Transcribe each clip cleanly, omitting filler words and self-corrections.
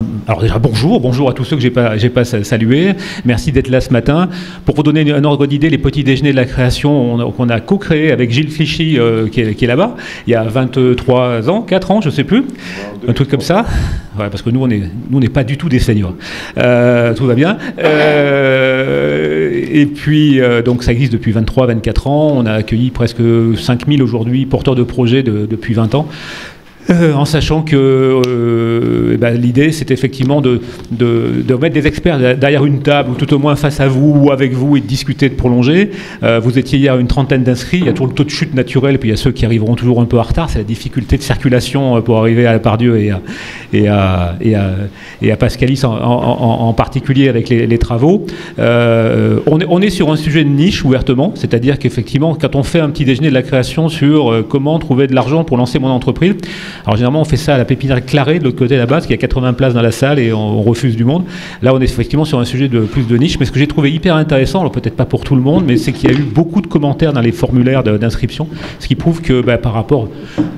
Alors déjà bonjour à tous ceux que j'ai pas salués. Merci d'être là ce matin. Pour vous donner un ordre d'idée, les petits déjeuners de la création qu'on a co-créé avec Gilles Clichy qui est là-bas, il y a 23 ans, 4 ans, je sais plus, un truc comme ça. Ouais, parce que nous on n'est pas du tout des seniors. Tout va bien. Et puis donc ça existe depuis 23-24 ans. On a accueilli presque 5000 aujourd'hui porteurs de projets depuis 20 ans. En sachant que l'idée, c'est effectivement de mettre des experts derrière une table, ou tout au moins face à vous, ou avec vous, et de discuter, de prolonger. Vous étiez hier une trentaine d'inscrits, il y a toujours le taux de chute naturel, puis il y a ceux qui arriveront toujours un peu en retard, c'est la difficulté de circulation pour arriver à Pardieu et à Pascalis en particulier avec les travaux. On est sur un sujet de niche, ouvertement, c'est-à-dire qu'effectivement, quand on fait un petit déjeuner de la création sur comment trouver de l'argent pour lancer mon entreprise, alors généralement on fait ça à la pépinière Clarée de l'autre côté là-bas, parce qu'il y a 80 places dans la salle et on refuse du monde. Là on est effectivement sur un sujet de plus de niche, mais ce que j'ai trouvé hyper intéressant, alors peut-être pas pour tout le monde, mais c'est qu'il y a eu beaucoup de commentaires dans les formulaires d'inscription, ce qui prouve que par rapport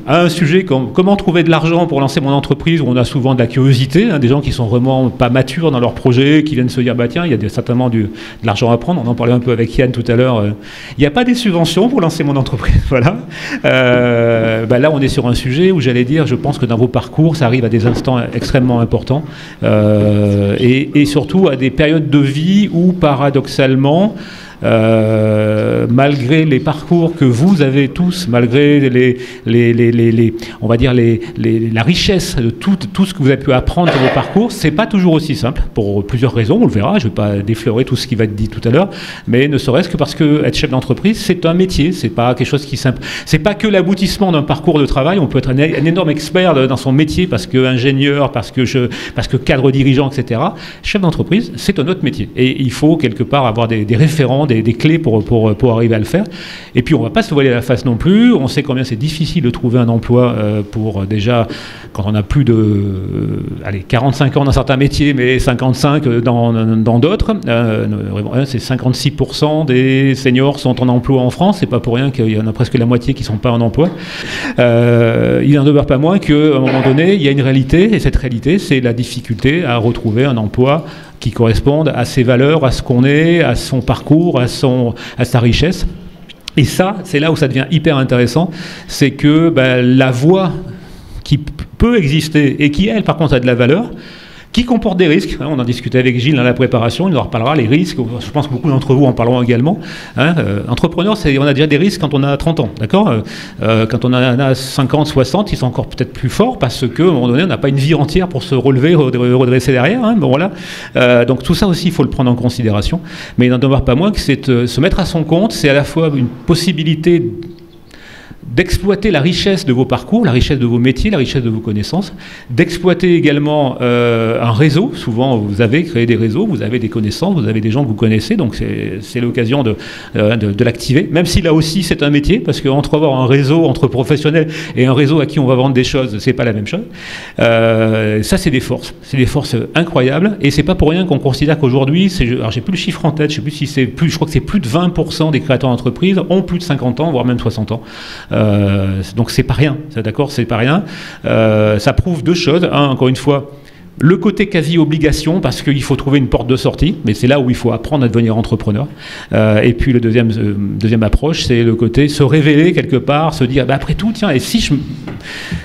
à un sujet comme comment trouver de l'argent pour lancer mon entreprise, où on a souvent de la curiosité, des gens qui sont vraiment pas matures dans leur projet, qui viennent se dire tiens, il y a certainement de l'argent à prendre, on en parlait un peu avec Yann tout à l'heure, il n'y a pas des subventions pour lancer mon entreprise, voilà. Là on est sur un sujet où j'allais dire, je pense que dans vos parcours, ça arrive à des instants extrêmement importants et surtout à des périodes de vie où, paradoxalement, malgré les parcours que vous avez tous, malgré on va dire la richesse de tout ce que vous avez pu apprendre dans vos parcours, c'est pas toujours aussi simple pour plusieurs raisons. On le verra. Je vais pas déflorer tout ce qui va être dit tout à l'heure, mais ne serait-ce que parce que être chef d'entreprise, c'est un métier. C'est pas quelque chose qui est simple. C'est pas que l'aboutissement d'un parcours de travail. On peut être un énorme expert dans son métier parce que ingénieur, parce que cadre dirigeant, etc. Chef d'entreprise, c'est un autre métier. Et il faut quelque part avoir des référents, des clés pour arriver à le faire. Et puis on ne va pas se voiler la face non plus. On sait combien c'est difficile de trouver un emploi pour déjà, quand on a plus de 45 ans dans certains métiers, mais 55 dans d'autres. C'est 56% des seniors sont en emploi en France. C'est pas pour rien qu'il y en a presque la moitié qui ne sont pas en emploi. Il n'en demeure pas moins qu'à un moment donné, il y a une réalité, et cette réalité, c'est la difficulté à retrouver un emploi qui correspondent à ses valeurs, à ce qu'on est, à son parcours, à sa richesse. Et ça, c'est là où ça devient hyper intéressant, c'est que la voie qui peut exister et qui, elle, par contre, a de la valeur, qui comporte des risques. On en discutait avec Gilles dans la préparation, il nous en reparlera, les risques, je pense que beaucoup d'entre vous en parleront également. Entrepreneur, on a déjà des risques quand on a 30 ans, d'accord quand on a 50, 60, ils sont encore peut-être plus forts parce qu'à un moment donné, on n'a pas une vie entière pour se relever, redresser derrière. Voilà. Donc tout ça aussi, il faut le prendre en considération. Mais il n'en demeure pas moins que se mettre à son compte, c'est à la fois une possibilité d'exploiter la richesse de vos parcours, la richesse de vos métiers, la richesse de vos connaissances, d'exploiter également un réseau. Souvent, vous avez créé des réseaux, vous avez des connaissances, vous avez des gens que vous connaissez, donc c'est l'occasion de l'activer, même si là aussi c'est un métier, parce qu'entre avoir un réseau entre professionnels et un réseau à qui on va vendre des choses, c'est pas la même chose. Ça, c'est des forces incroyables, et c'est pas pour rien qu'on considère qu'aujourd'hui, alors j'ai plus le chiffre en tête, je sais plus si c'est plus, je crois que c'est plus de 20% des créateurs d'entreprises ont plus de 50 ans, voire même 60 ans. Donc c'est pas rien, d'accord, c'est pas rien. Ça prouve deux choses. Encore une fois, le côté quasi-obligation, parce qu'il faut trouver une porte de sortie, mais c'est là où il faut apprendre à devenir entrepreneur. Et puis le deuxième approche, c'est le côté se révéler quelque part, se dire, après tout, tiens, et si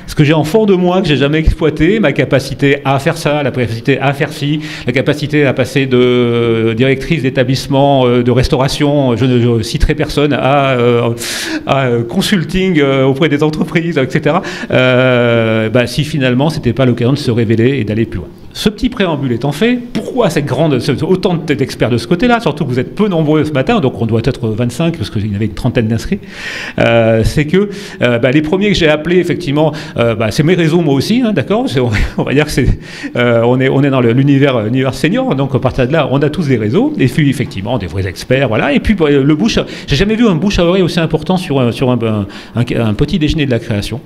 ce que j'ai en fond de moi, que j'ai jamais exploité, ma capacité à faire ça, la capacité à faire ci, la capacité à passer de directrice d'établissement de restauration, je ne citerai personne, à consulting auprès des entreprises, etc. Si finalement, c'était pas l'occasion de se révéler et d'aller plus loin. Ce petit préambule étant fait, pourquoi autant d'experts de ce côté-là, surtout que vous êtes peu nombreux ce matin, donc on doit être 25, parce qu'il y avait une trentaine d'inscrits, c'est que les premiers que j'ai appelés, effectivement, c'est mes réseaux moi aussi, d'accord, on va dire que on est dans l'univers senior, donc à partir de là, on a tous des réseaux, et puis effectivement, des vrais experts, voilà, et puis le bouche, j'ai jamais vu un bouche à oreille aussi important sur un petit déjeuner de la création.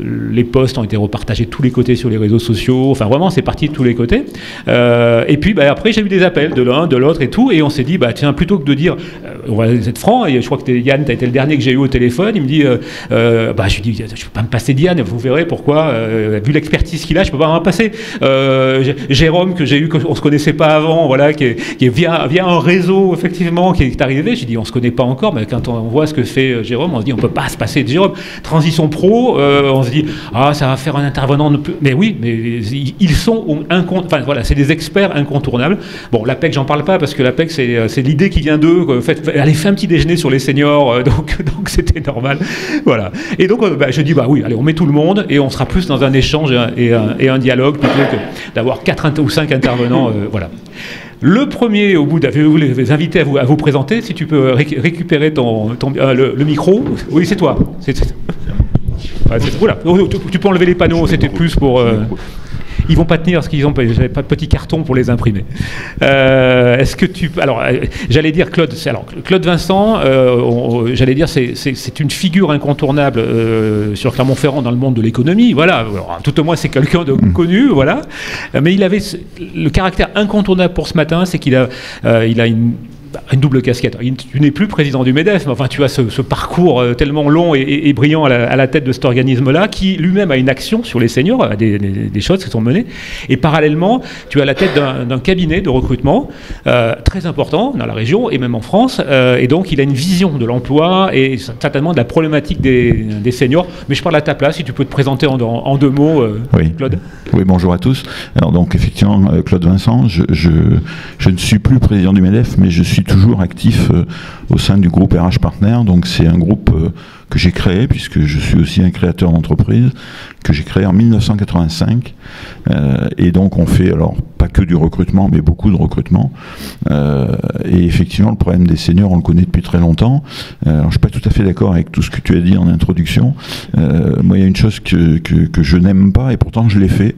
Les posts ont été repartagés de tous les côtés sur les réseaux sociaux, sociaux, enfin vraiment c'est parti de tous les côtés. Et puis après j'ai eu des appels de l'un, de l'autre et tout, et on s'est dit tiens, plutôt que de dire on va être franc, et je crois que Yann, tu as été le dernier que j'ai eu au téléphone, il me dit je lui dis je peux pas me passer d'Yann, vous verrez pourquoi, vu l'expertise qu'il a, je peux pas m'en passer. Jérôme que j'ai eu, qu'on se connaissait pas avant, voilà, qui est via un réseau effectivement qui est arrivé, j'ai dit on se connaît pas encore, mais quand on voit ce que fait Jérôme, on se dit on peut pas se passer de Jérôme. Transition pro, on se dit ça va faire un intervenant, mais oui, mais ils sont enfin voilà, c'est des experts incontournables. Bon, l'APEC j'en parle pas parce que l'APEC c'est l'idée qui vient d'eux, allez faire un petit déjeuner sur les seniors, donc c'était normal, voilà. Et donc je dis oui, allez on met tout le monde et on sera plus dans un échange et un dialogue plutôt que d'avoir 4 ou 5 intervenants, voilà. Le premier, au bout je vais vous inviter à vous présenter, si tu peux récupérer le micro. Oui, c'est toi. Voilà. Tu peux enlever les panneaux, c'était plus pour... Ils vont pas tenir parce j'avais pas de petit carton pour les imprimer. Est-ce que tu... Alors, j'allais dire Claude Vincent, j'allais dire c'est une figure incontournable sur Clermont-Ferrand dans le monde de l'économie. Voilà. Alors, tout au moins, c'est quelqu'un de connu, voilà. Mais il avait le caractère incontournable pour ce matin, c'est qu'il a une double casquette. Tu n'es plus président du MEDEF, mais enfin tu as ce parcours tellement long et brillant à la tête de cet organisme-là, qui lui-même a une action sur les seniors, a des choses qui sont menées. Et parallèlement, tu as la tête d'un cabinet de recrutement très important dans la région et même en France. Et donc il a une vision de l'emploi et certainement de la problématique des seniors. Mais je parle à ta place, si tu peux te présenter en 2 mots, oui. Claude. Oui, bonjour à tous. Alors donc effectivement, Claude Vincent, je ne suis plus président du MEDEF, mais je suis toujours actif au sein du groupe RH Partner. Donc c'est un groupe que j'ai créé, puisque je suis aussi un créateur d'entreprise, que j'ai créé en 1985. Et donc on fait, alors pas que du recrutement, mais beaucoup de recrutement. Et effectivement, le problème des seniors, on le connaît depuis très longtemps. Alors je suis pas tout à fait d'accord avec tout ce que tu as dit en introduction. Moi, il y a une chose que je n'aime pas, et pourtant je l'ai fait,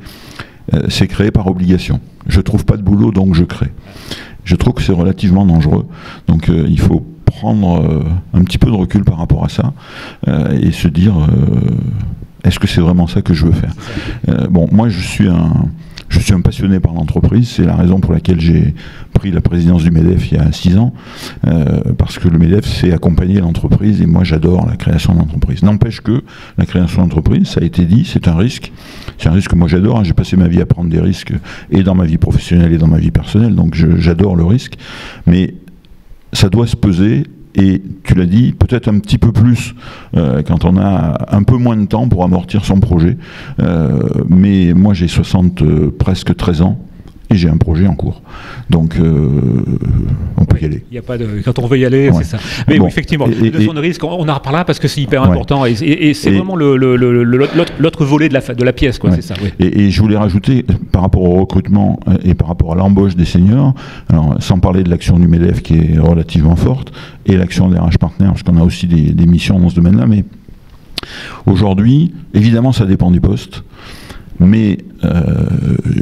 c'est créer par obligation. Je trouve pas de boulot, donc je crée. Je trouve que c'est relativement dangereux. Donc il faut prendre un petit peu de recul par rapport à ça et se dire est-ce que c'est vraiment ça que je veux faire. Bon, moi je suis un passionné par l'entreprise, c'est la raison pour laquelle j'ai pris la présidence du MEDEF il y a 6 ans, parce que le MEDEF c'est accompagner l'entreprise et moi j'adore la création d'entreprise. N'empêche que la création d'entreprise, ça a été dit, c'est un risque que moi j'adore, j'ai passé ma vie à prendre des risques et dans ma vie professionnelle et dans ma vie personnelle, donc j'adore le risque, mais ça doit se peser. Et tu l'as dit, peut-être un petit peu plus quand on a un peu moins de temps pour amortir son projet. Mais moi, j'ai presque 13 ans et j'ai un projet en cours. Donc, on peut y aller. Il y a pas de... Quand on veut y aller, ouais. C'est ça. Mais bon, oui, effectivement, leçon de risque, on en reparlera parce que c'est hyper important. Et c'est vraiment l'autre volet de la pièce, quoi, c'est ça. Oui. Et je voulais rajouter, par rapport au recrutement et par rapport à l'embauche des seniors, alors, sans parler de l'action du MEDEF qui est relativement forte, et l'action des RH Partners, parce qu'on a aussi des missions dans ce domaine-là, mais aujourd'hui, évidemment, ça dépend du poste, mais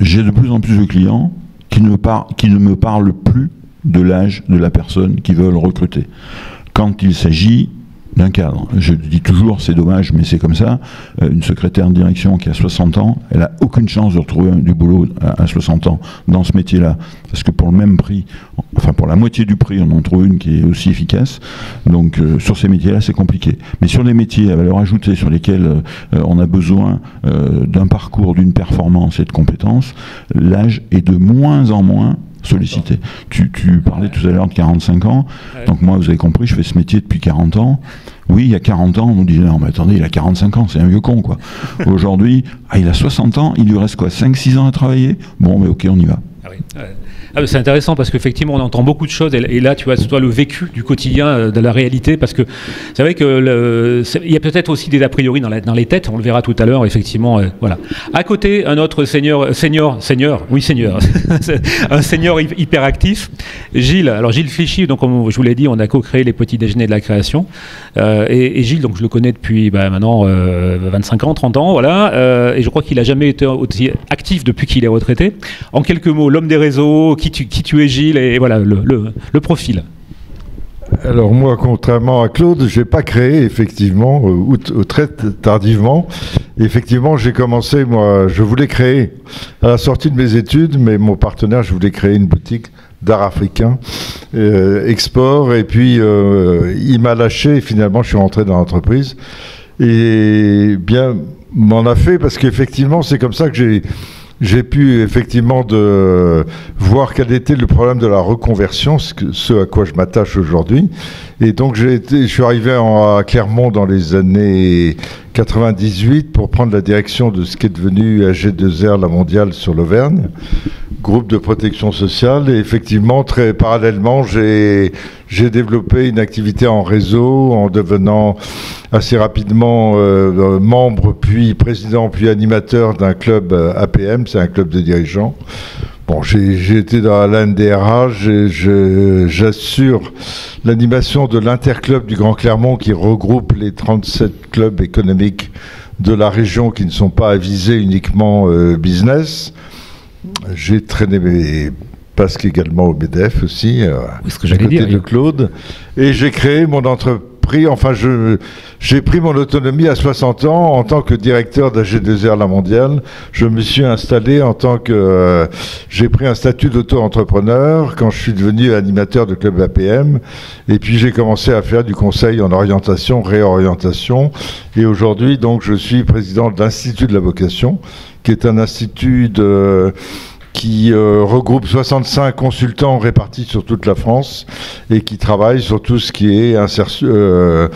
j'ai de plus en plus de clients qui ne me parlent plus de l'âge de la personne qu'ils veulent recruter. Quand il s'agit d'un cadre. Je dis toujours, c'est dommage, mais c'est comme ça. Une secrétaire de direction qui a 60 ans, elle n'a aucune chance de retrouver du boulot à 60 ans dans ce métier-là. Parce que pour le même prix, enfin pour la moitié du prix, on en trouve une qui est aussi efficace. Donc sur ces métiers-là, c'est compliqué. Mais sur les métiers à valeur ajoutée, sur lesquels on a besoin d'un parcours, d'une performance et de compétences, l'âge est de moins en moins sollicité. Tu parlais tout à l'heure de 45 ans, donc moi vous avez compris, je fais ce métier depuis 40 ans. Oui, il y a 40 ans, on nous disait non mais attendez, il a 45 ans, c'est un vieux con quoi. Aujourd'hui, il a 60 ans, il lui reste quoi, 5-6 ans à travailler? Bon mais ok, on y va. Ah oui. C'est intéressant parce qu'effectivement on entend beaucoup de choses et là tu vois le vécu du quotidien, de la réalité, parce que c'est vrai que il y a peut-être aussi des a priori dans les têtes, on le verra tout à l'heure effectivement, voilà. À côté un autre senior, un senior hyper actif, Gilles. Alors Gilles Flichy, donc comme je vous l'ai dit, on a co-créé les petits déjeuners de la création et Gilles, donc je le connais depuis maintenant 25 ans, 30 ans, voilà, et je crois qu'il n'a jamais été aussi actif depuis qu'il est retraité. En quelques mots, l'homme des réseaux, qui tu es Gilles, et voilà le profil. Alors moi, contrairement à Claude, j'ai pas créé effectivement, ou très tardivement. Effectivement, j'ai commencé, moi, je voulais créer, à la sortie de mes études, mais mon partenaire, je voulais créer une boutique d'art africain, export, et puis il m'a lâché, et finalement je suis rentré dans l'entreprise. Et bien, m'en a fait, parce qu'effectivement, c'est comme ça que j'ai pu effectivement voir quel était le problème de la reconversion, ce à quoi je m'attache aujourd'hui. Et donc je suis arrivé à Clermont dans les années 98 pour prendre la direction de ce qui est devenu AG2R, la mondiale sur l'Auvergne, groupe de protection sociale. Et effectivement, très parallèlement, j'ai développé une activité en réseau en devenant assez rapidement membre, puis président, puis animateur d'un club APM, c'est un club de dirigeants. Bon, j'ai été dans l'ANDRH, j'assure l'animation de l'Interclub du Grand Clermont qui regroupe les 37 clubs économiques de la région qui ne sont pas avisés uniquement business. J'ai traîné mes pasques également au MEDEF aussi, ce que j'allais dire, de Claude. Et j'ai créé mon entreprise, enfin j'ai pris mon autonomie à 60 ans en tant que directeur d'AG2R La Mondiale. Je me suis installé en tant que... j'ai pris un statut d'auto-entrepreneur quand je suis devenu animateur de club APM. Et puis j'ai commencé à faire du conseil en orientation, réorientation. Et aujourd'hui, donc, je suis président de l'Institut de la Vocation, qui est un institut qui regroupe 65 consultants répartis sur toute la France et qui travaille sur tout ce qui est insertion,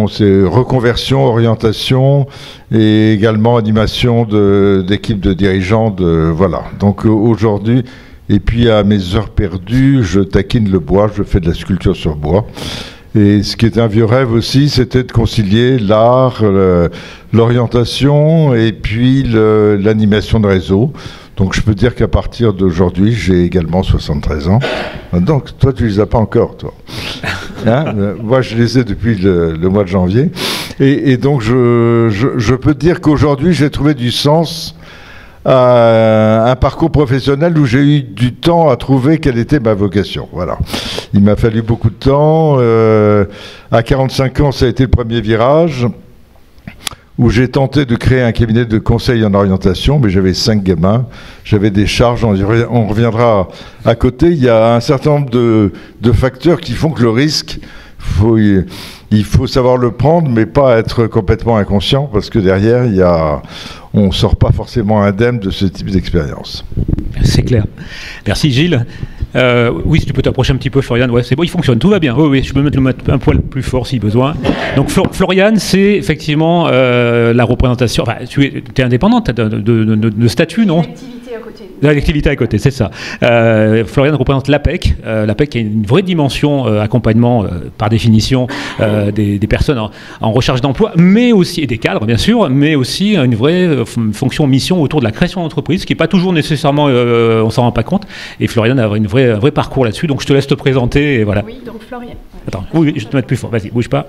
c'est reconversion, orientation et également animation d'équipes de dirigeants. Voilà. Donc aujourd'hui, et puis à mes heures perdues, je taquine le bois, je fais de la sculpture sur bois. Et ce qui était un vieux rêve aussi, c'était de concilier l'art, l'orientation et puis l'animation de réseau. Donc je peux dire qu'à partir d'aujourd'hui, j'ai également 73 ans. Donc toi, tu les as pas encore, toi. Hein, moi, je les ai depuis le mois de janvier. Et donc je peux dire qu'aujourd'hui, j'ai trouvé du sens à un parcours professionnel où j'ai eu du temps à trouver quelle était ma vocation. Voilà. Il m'a fallu beaucoup de temps. À 45 ans, ça a été le premier virage, où j'ai tenté de créer un cabinet de conseil en orientation, mais j'avais 5 gamins, j'avais des charges, on reviendra à côté. Il y a un certain nombre de facteurs qui font que le risque, il faut savoir le prendre, mais pas être complètement inconscient, parce que derrière, on ne sort pas forcément indemne de ce type d'expérience. C'est clair. Merci Gilles. Oui, si tu peux t'approcher un petit peu, Florian. Ouais, c'est bon, il fonctionne, tout va bien. Oui, je peux mettre un poil plus fort si besoin. Donc, Florian, c'est effectivement la représentation. Enfin, tu es indépendante de statut, non ? L'activité à côté. L'activité à côté, c'est ça. Florian représente l'APEC. L'APEC qui a une vraie dimension accompagnement, par définition, des personnes en recherche d'emploi, mais aussi, et des cadres, bien sûr, mais aussi une vraie fonction, mission autour de la création d'entreprise, qui n'est pas toujours nécessairement, on s'en rend pas compte. Et Florian a un vrai parcours là-dessus, donc je te laisse te présenter. Et voilà. Oui, donc Florian. Attends, oui, je vais te mettre plus fort. Vas-y, bouge pas.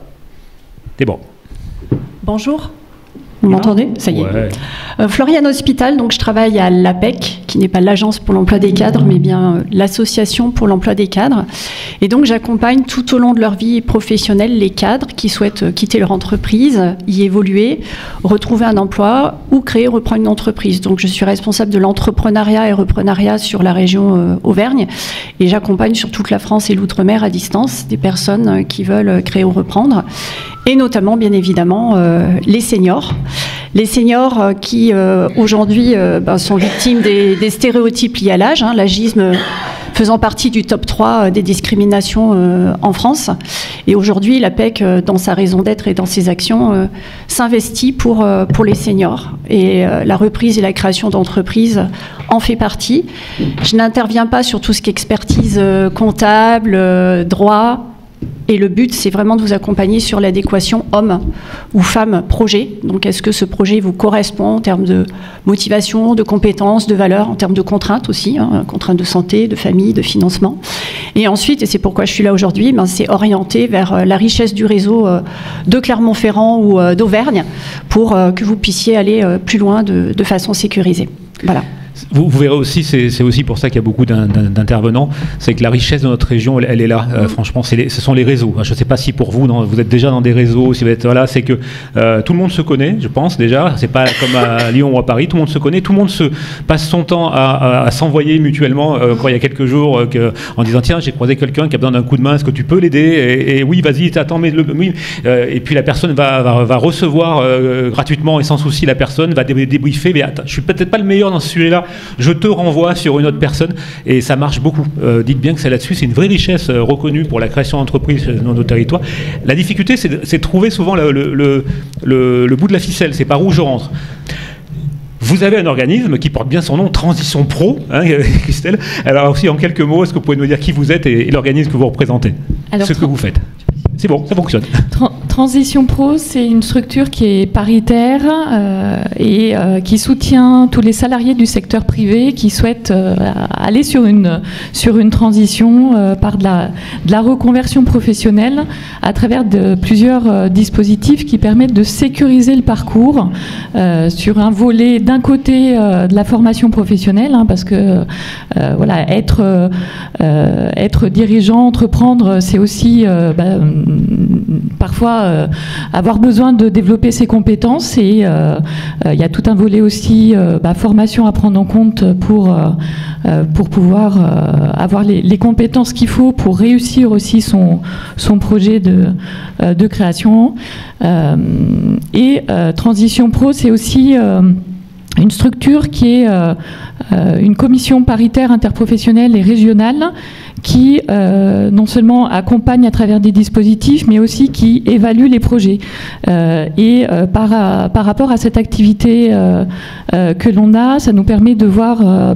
T'es bon. Bonjour. Vous m'entendez ? Ça y est. Ouais. Florian Hospital, donc je travaille à l'APEC, qui n'est pas l'Agence pour l'emploi des cadres, mais bien l'Association pour l'emploi des cadres. Et donc j'accompagne tout au long de leur vie professionnelle les cadres qui souhaitent quitter leur entreprise, y évoluer, retrouver un emploi ou créer, reprendre une entreprise. Donc je suis responsable de l'entrepreneuriat et reprenariat sur la région Auvergne et j'accompagne sur toute la France et l'outre-mer à distance des personnes qui veulent créer ou reprendre. Et notamment, bien évidemment, les seniors. Les seniors qui, aujourd'hui, sont victimes des stéréotypes liés à l'âge, hein, l'agisme faisant partie du top 3 des discriminations en France. Et aujourd'hui, l'APEC, dans sa raison d'être et dans ses actions, s'investit pour les seniors. Et la reprise et la création d'entreprises en fait partie. Je n'interviens pas sur tout ce qui est expertise comptable, droit. Et le but, c'est vraiment de vous accompagner sur l'adéquation homme ou femme projet. Donc, est-ce que ce projet vous correspond en termes de motivation, de compétences, de valeurs, en termes de contraintes aussi, hein, contraintes de santé, de famille, de financement. Et ensuite, et c'est pourquoi je suis là aujourd'hui, c'est orienté vers la richesse du réseau de Clermont-Ferrand ou d'Auvergne pour que vous puissiez aller plus loin de façon sécurisée. Voilà. Vous verrez aussi, c'est aussi pour ça qu'il y a beaucoup d'intervenants, c'est que la richesse de notre région, elle est là. Franchement, ce sont les réseaux. Je ne sais pas si pour vous, vous êtes déjà dans des réseaux, si vous êtes voilà, c'est que tout le monde se connaît, je pense déjà. C'est pas comme à Lyon ou à Paris, tout le monde se connaît, tout le monde passe son temps à s'envoyer mutuellement. Quand il y a quelques jours, en disant tiens, j'ai croisé quelqu'un qui a besoin d'un coup de main, est-ce que tu peux l'aider? Et oui, vas-y, attends, mais oui. Et puis la personne va recevoir gratuitement et sans souci, la personne va débriefer. Mais attends, je suis peut-être pas le meilleur dans ce sujet-là. Je te renvoie sur une autre personne et ça marche beaucoup. Dites bien que c'est là-dessus, c'est une vraie richesse reconnue pour la création d'entreprises dans nos territoires. La difficulté, c'est de trouver souvent le bout de la ficelle, c'est par où je rentre. Vous avez un organisme qui porte bien son nom, Transition Pro, hein, Christelle. Alors aussi, en quelques mots, est-ce que vous pouvez nous dire qui vous êtes et l'organisme que vous représentez? Alors, ce que vous faites. C'est bon, ça fonctionne. Transition Pro, c'est une structure qui est paritaire et qui soutient tous les salariés du secteur privé qui souhaitent aller sur une transition par de la reconversion professionnelle à travers de plusieurs dispositifs qui permettent de sécuriser le parcours sur un volet d'un côté de la formation professionnelle, hein, parce que voilà, être dirigeant, entreprendre, c'est aussi parfois avoir besoin de développer ses compétences et il y a tout un volet aussi formation à prendre en compte pour pouvoir avoir les compétences qu'il faut pour réussir aussi son projet de création. Et Transition Pro, c'est aussi une structure qui est une commission paritaire interprofessionnelle et régionale qui non seulement accompagne à travers des dispositifs, mais aussi qui évalue les projets. Par rapport à cette activité que l'on a, ça nous permet de voir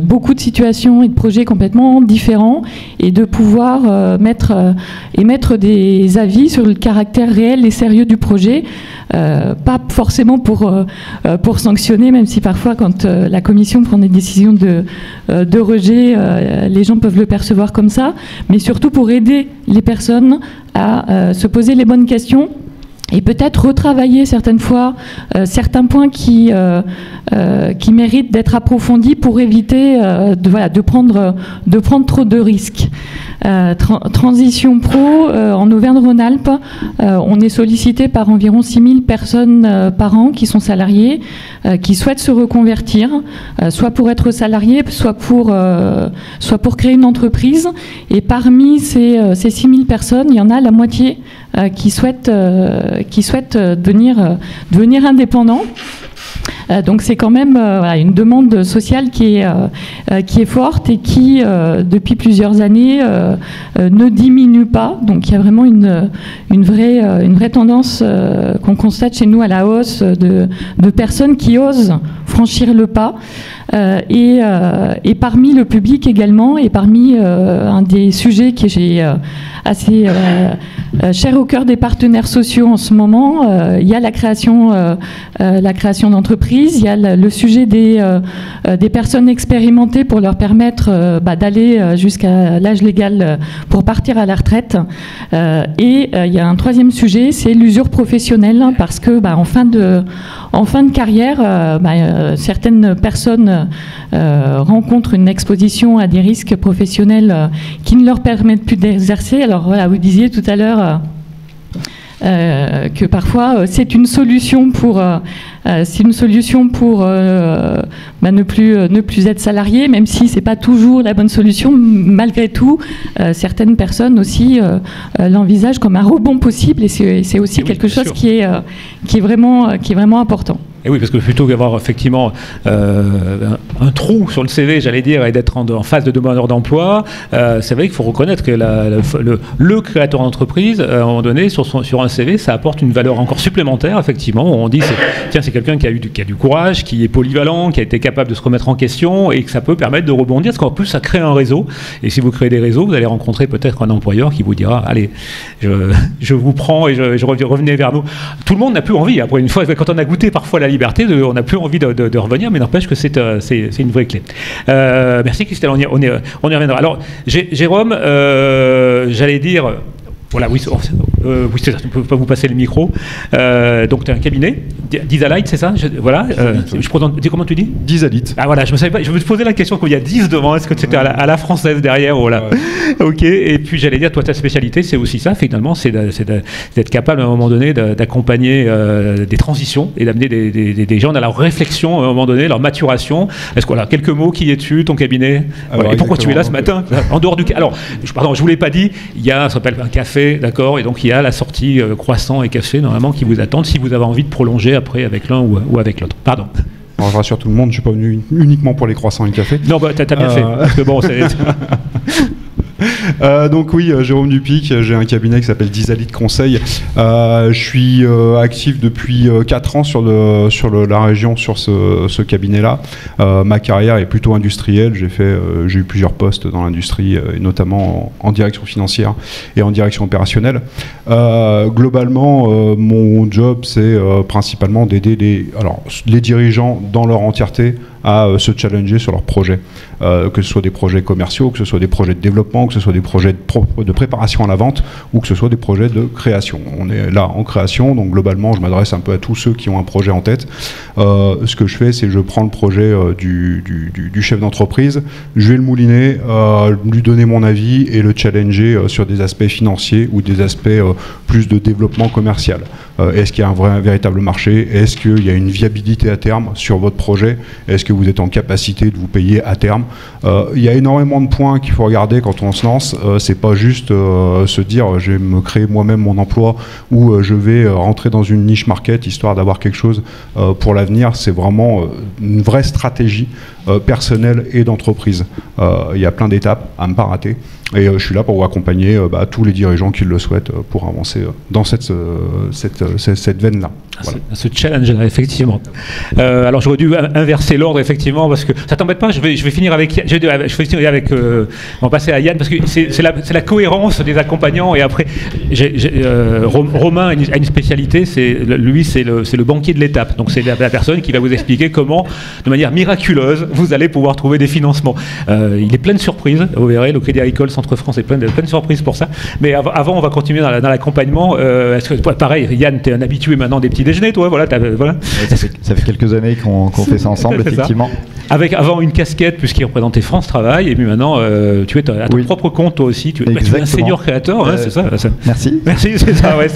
beaucoup de situations et de projets complètement différents et de pouvoir émettre des avis sur le caractère réel et sérieux du projet. Pas forcément pour sanctionner, même si parfois quand la commission prend des décisions de rejet, les gens peuvent le percevoir comme ça, mais surtout pour aider les personnes à se poser les bonnes questions et peut-être retravailler certaines fois certains points qui méritent d'être approfondis pour éviter de prendre trop de risques. Transition Pro, en Auvergne-Rhône-Alpes, on est sollicité par environ 6000 personnes par an qui sont salariées, qui souhaitent se reconvertir, soit pour être salariés, soit pour créer une entreprise. Et parmi ces 6000 personnes, il y en a la moitié qui souhaitent devenir indépendants. Donc c'est quand même une demande sociale qui est forte et qui, depuis plusieurs années, ne diminue pas. Donc il y a vraiment une vraie tendance qu'on constate chez nous à la hausse de personnes qui osent franchir le pas. Et parmi le public également, et parmi un des sujets qui est assez cher au cœur des partenaires sociaux en ce moment, il y a la création d'entreprises, il y a le sujet des personnes expérimentées pour leur permettre d'aller jusqu'à l'âge légal pour partir à la retraite. Et il y a un troisième sujet, c'est l'usure professionnelle, parce que en fin de carrière, certaines personnes rencontrent une exposition à des risques professionnels qui ne leur permettent plus d'exercer. Alors voilà, vous disiez tout à l'heure que parfois c'est une solution pour ne plus être salarié, même si c'est pas toujours la bonne solution. Malgré tout, certaines personnes aussi l'envisagent comme un rebond possible, et c'est aussi quelque chose qui est vraiment important. Et oui, parce que plutôt qu'avoir effectivement un trou sur le CV, j'allais dire, et d'être en phase de demandeur d'emploi, c'est vrai qu'il faut reconnaître que le créateur d'entreprise, à un moment donné, sur un CV, ça apporte une valeur encore supplémentaire, effectivement. On dit, tiens, c'est quelqu'un qui a du courage, qui est polyvalent, qui a été capable de se remettre en question, et que ça peut permettre de rebondir, parce qu'en plus, ça crée un réseau. Et si vous créez des réseaux, vous allez rencontrer peut-être un employeur qui vous dira, allez, je vous prends et revenez vers nous. Tout le monde n'a plus envie, après une fois, quand on a goûté parfois la liberté, on n'a plus envie de revenir, mais n'empêche que c'est une vraie clé. Merci Christelle, on y reviendra. Alors Jérôme, j'allais dire, voilà, oui, c'est ça, je ne peux pas vous passer le micro. Donc tu as un cabinet Disalite, c'est ça? Voilà. Comment tu dis? Disalite. Ah voilà, je me posais la question qu'il y a 10 devant, est-ce que c'était à la française derrière? Voilà. Ouais. Ok, et puis j'allais dire, toi ta spécialité c'est aussi ça finalement, c'est d'être capable à un moment donné d'accompagner des transitions et d'amener des gens dans leur réflexion à un moment donné, leur maturation. Est-ce que voilà, quelques mots, qui es-tu, ton cabinet? Voilà. Et pourquoi tu es là ce matin? En dehors du... Alors, pardon, je vous l'ai pas dit, il y a, ça s'appelle un café, d'accord, et donc il y a la sortie croissant et café normalement qui vous attendent si vous avez envie de prolonger après avec l'un ou avec l'autre. Pardon. Alors, je rassure tout le monde, je suis pas venu uniquement pour les croissants et le café. Non, bah t'as bien fait. Parce que bon, c'est... Donc oui, Jérôme Dupic, j'ai un cabinet qui s'appelle Disalite Conseil. Je suis actif depuis 4 ans sur la région, sur ce cabinet-là. Ma carrière est plutôt industrielle. J'ai eu plusieurs postes dans l'industrie, et notamment en direction financière et en direction opérationnelle. Globalement, mon job, c'est principalement d'aider les dirigeants dans leur entièreté à se challenger sur leurs projets, que ce soit des projets commerciaux, que ce soit des projets de développement, que ce soit des projets de préparation à la vente ou que ce soit des projets de création. On est là en création, donc globalement je m'adresse un peu à tous ceux qui ont un projet en tête. Ce que je fais, c'est que je prends le projet du chef d'entreprise, je vais le mouliner, lui donner mon avis et le challenger sur des aspects financiers ou des aspects plus de développement commercial. Est-ce qu'il y a un véritable marché? Est-ce qu'il y a une viabilité à terme sur votre projet? Est-ce que vous êtes en capacité de vous payer à terme? Il y a énormément de points qu'il faut regarder quand on se lance. C'est pas juste se dire je vais me créer moi-même mon emploi ou je vais rentrer dans une niche market histoire d'avoir quelque chose pour l'avenir. C'est vraiment une vraie stratégie personnelle et d'entreprise. Il y a plein d'étapes à ne pas rater. Et je suis là pour vous accompagner tous les dirigeants qui le souhaitent pour avancer dans cette veine-là. Voilà. Ce challenge-là, effectivement. Alors j'aurais dû inverser l'ordre, effectivement, parce que ça t'embête pas, je vais finir avec... on va passer à Yann, parce que c'est la cohérence des accompagnants, et après, Romain a une spécialité, lui, c'est le banquier de l'étape. Donc c'est la personne qui va vous expliquer comment, de manière miraculeuse, vous allez pouvoir trouver des financements. Il est plein de surprises, vous verrez, le Crédit Agricole Centre-France est plein de surprises pour ça. Mais avant, on va continuer dans l'accompagnement. Est-ce que, pareil, Yann, tu es un habitué maintenant des petits déjeuners, toi, voilà. Ouais, ça fait quelques années qu'on fait ça ensemble, effectivement. Ça. Avec avant une casquette, puisqu'il représentait France Travail, et puis maintenant, tu es à ton propre compte, toi aussi. Tu es un senior créateur, hein, c'est ça. Merci. Merci, c'est ça, ouais.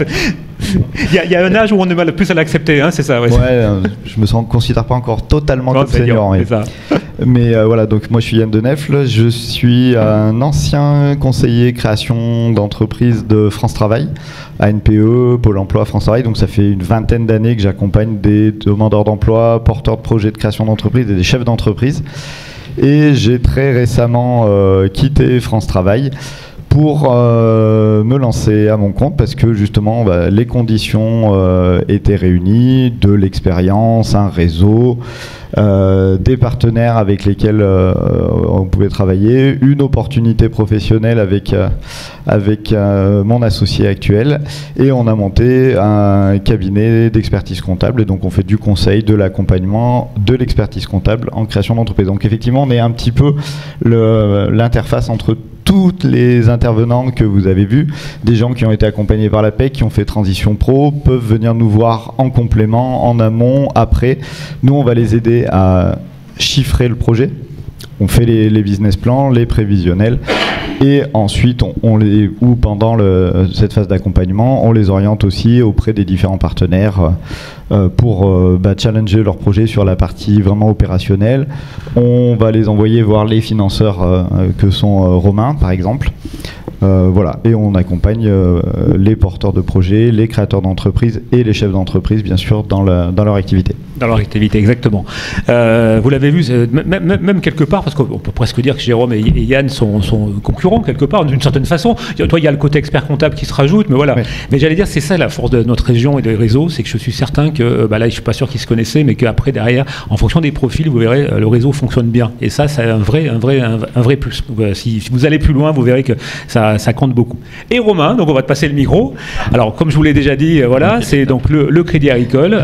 Il y a un âge où on est plus à l'accepter, hein, c'est ça. Ouais, je me considère pas encore totalement comme senior. C'est ça. Mais voilà, donc moi je suis Yann Denefle, je suis un ancien conseiller création d'entreprise de France Travail, ANPE, Pôle emploi, France Travail. Donc ça fait une vingtaine d'années que j'accompagne des demandeurs d'emploi, porteurs de projets de création d'entreprise et des chefs d'entreprise. Et j'ai très récemment quitté France Travail pour me lancer à mon compte parce que justement les conditions étaient réunies, de l'expérience, un réseau, des partenaires avec lesquels on pouvait travailler, une opportunité professionnelle avec mon associé actuel, et on a monté un cabinet d'expertise comptable, et donc on fait du conseil, de l'accompagnement, de l'expertise comptable en création d'entreprise. Donc effectivement on est un petit peu l'interface entre tous les intervenants que vous avez vus, des gens qui ont été accompagnés par l'APEC, qui ont fait transition pro, peuvent venir nous voir en complément, en amont, après. Nous, on va les aider à chiffrer le projet. On fait les business plans, les prévisionnels, et ensuite, pendant cette phase d'accompagnement, on les oriente aussi auprès des différents partenaires pour challenger leur projet sur la partie vraiment opérationnelle. On va les envoyer voir les financeurs que sont Romain, par exemple. Voilà, et on accompagne les porteurs de projets, les créateurs d'entreprises et les chefs d'entreprise, bien sûr, dans leur activité. Dans leur activité, exactement. Vous l'avez vu, même quelque part, parce qu'on peut presque dire que Jérôme et Yann sont concurrents quelque part, d'une certaine façon. Toi, il y a le côté expert comptable qui se rajoute, mais voilà. Ouais. Mais j'allais dire, c'est ça la force de notre région et des réseaux, c'est que je suis certain que, là, je suis pas sûr qu'ils se connaissaient, mais qu'après, derrière, en fonction des profils, vous verrez, le réseau fonctionne bien. Et ça, c'est un vrai plus. Si vous allez plus loin, vous verrez que ça ça compte beaucoup. Et Romain, donc on va te passer le micro. Alors, comme je vous l'ai déjà dit, voilà, c'est donc le Crédit Agricole,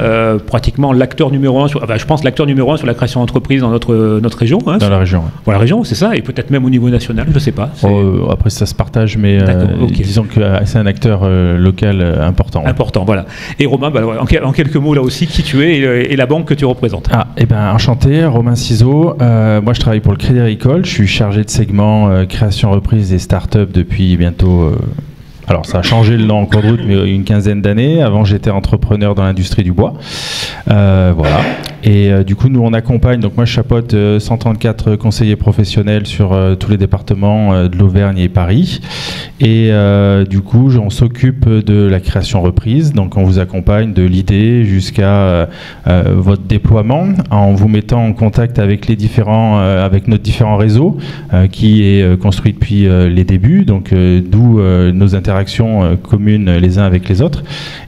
pratiquement l'acteur numéro 1, je pense l'acteur numéro 1 sur la création d'entreprise dans notre région. Hein, dans la région. Ouais. Dans la région, c'est ça, et peut-être même au niveau national, je ne sais pas. Après, ça se partage, mais okay. Disons que c'est un acteur local important. Important, voilà. Et Romain, voilà, en quelques mots là aussi, qui tu es et la banque que tu représentes. Enchanté, Romain Ciseaux. Moi, je travaille pour le Crédit Agricole. Je suis chargé de segment création reprise et start-up depuis bientôt... alors ça a changé le nom en cours de route, mais une quinzaine d'années. Avant, j'étais entrepreneur dans l'industrie du bois. Voilà. Et du coup, nous, on accompagne. Donc moi, je chapeaute 134 conseillers professionnels sur tous les départements de l'Auvergne et Paris. Et du coup, on s'occupe de la création reprise. Donc on vous accompagne de l'idée jusqu'à votre déploiement en vous mettant en contact avec avec notre différents réseaux qui est construit depuis les débuts. Donc d'où nos interactions communes les uns avec les autres.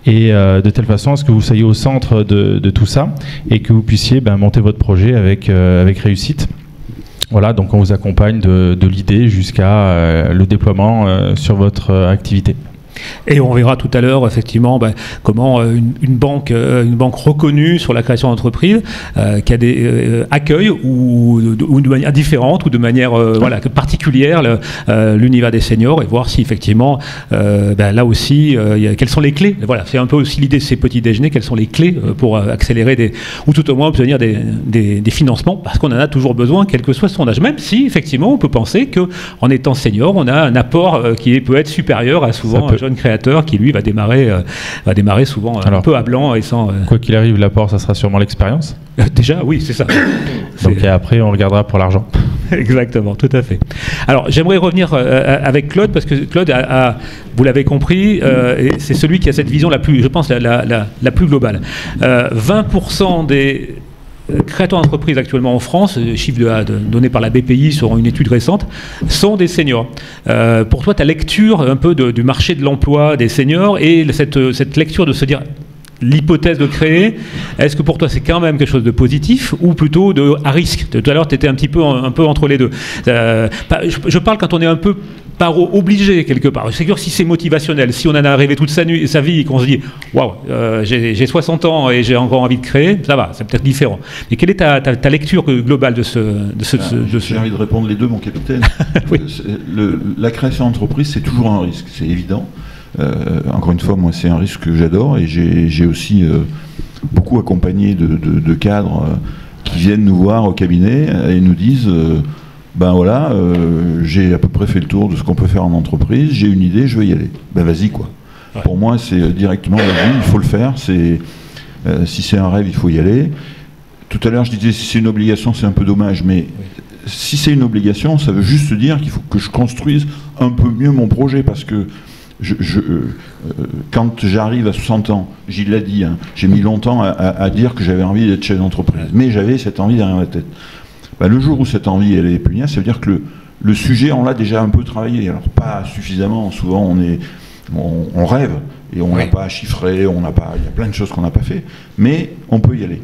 Et de telle façon à ce que vous soyez au centre de tout ça et que vous puissiez monter votre projet avec réussite. Voilà, donc on vous accompagne de l'idée jusqu'à le déploiement sur votre activité. Et on verra tout à l'heure effectivement comment une banque reconnue sur la création d'entreprise qui a des accueils ou de manière différente ou de manière particulière l'univers des seniors et voir si effectivement là aussi quelles sont les clés. Voilà, c'est un peu aussi l'idée de ces petits déjeuners, quelles sont les clés pour accélérer ou tout au moins obtenir des financements parce qu'on en a toujours besoin quel que soit son âge, même si effectivement on peut penser qu'en étant senior on a un apport qui peut être supérieur à souvent un jeune créateur qui lui va démarrer souvent un peu à blanc et sans... Quoi qu'il arrive, l'apport, ça sera sûrement l'expérience. Déjà, oui, c'est ça. Donc après, on regardera pour l'argent. Exactement, tout à fait. Alors, j'aimerais revenir avec Claude, parce que Claude, vous l'avez compris, c'est celui qui a cette vision la plus, je pense, la plus globale. 20% des créateurs d'entreprises actuellement en France, chiffre donné par la BPI sur une étude récente, sont des seniors. Pour toi, ta lecture un peu du marché de l'emploi des seniors et cette lecture de se dire l'hypothèse de créer, est-ce que pour toi c'est quand même quelque chose de positif ou plutôt à risque? Tout à l'heure, tu étais un peu entre les deux. Je parle quand on est un peu obligé quelque part. C'est sûr que si c'est motivationnel, si on en a rêvé toute sa vie et qu'on se dit waouh, j'ai 60 ans et j'ai encore envie de créer, ça va, c'est peut-être différent. Mais quelle est ta lecture globale de ce J'ai envie de répondre les deux, mon capitaine. Oui. La création d'entreprise, c'est toujours un risque, c'est évident. Encore une fois, moi, c'est un risque que j'adore et j'ai aussi beaucoup accompagné de cadres qui viennent nous voir au cabinet et nous disent j'ai à peu près fait le tour de ce qu'on peut faire en entreprise, j'ai une idée, je vais y aller. Vas-y, quoi. Ouais. Pour moi, c'est directement, vas-y, il faut le faire. Si c'est un rêve, il faut y aller. Tout à l'heure, je disais, si c'est une obligation, c'est un peu dommage, mais si c'est une obligation, ça veut juste dire qu'il faut que je construise un peu mieux mon projet, parce que quand j'arrive à 60 ans, Gilles l'a dit, hein, j'ai mis longtemps à dire que j'avais envie d'être chef d'entreprise, mais j'avais cette envie derrière la tête. Le jour où cette envie elle est pugnace, ça veut dire que le sujet, on l'a déjà un peu travaillé. Alors pas suffisamment, souvent on rêve et on n'a pas chiffré, il y a plein de choses qu'on n'a pas fait, mais on peut y aller.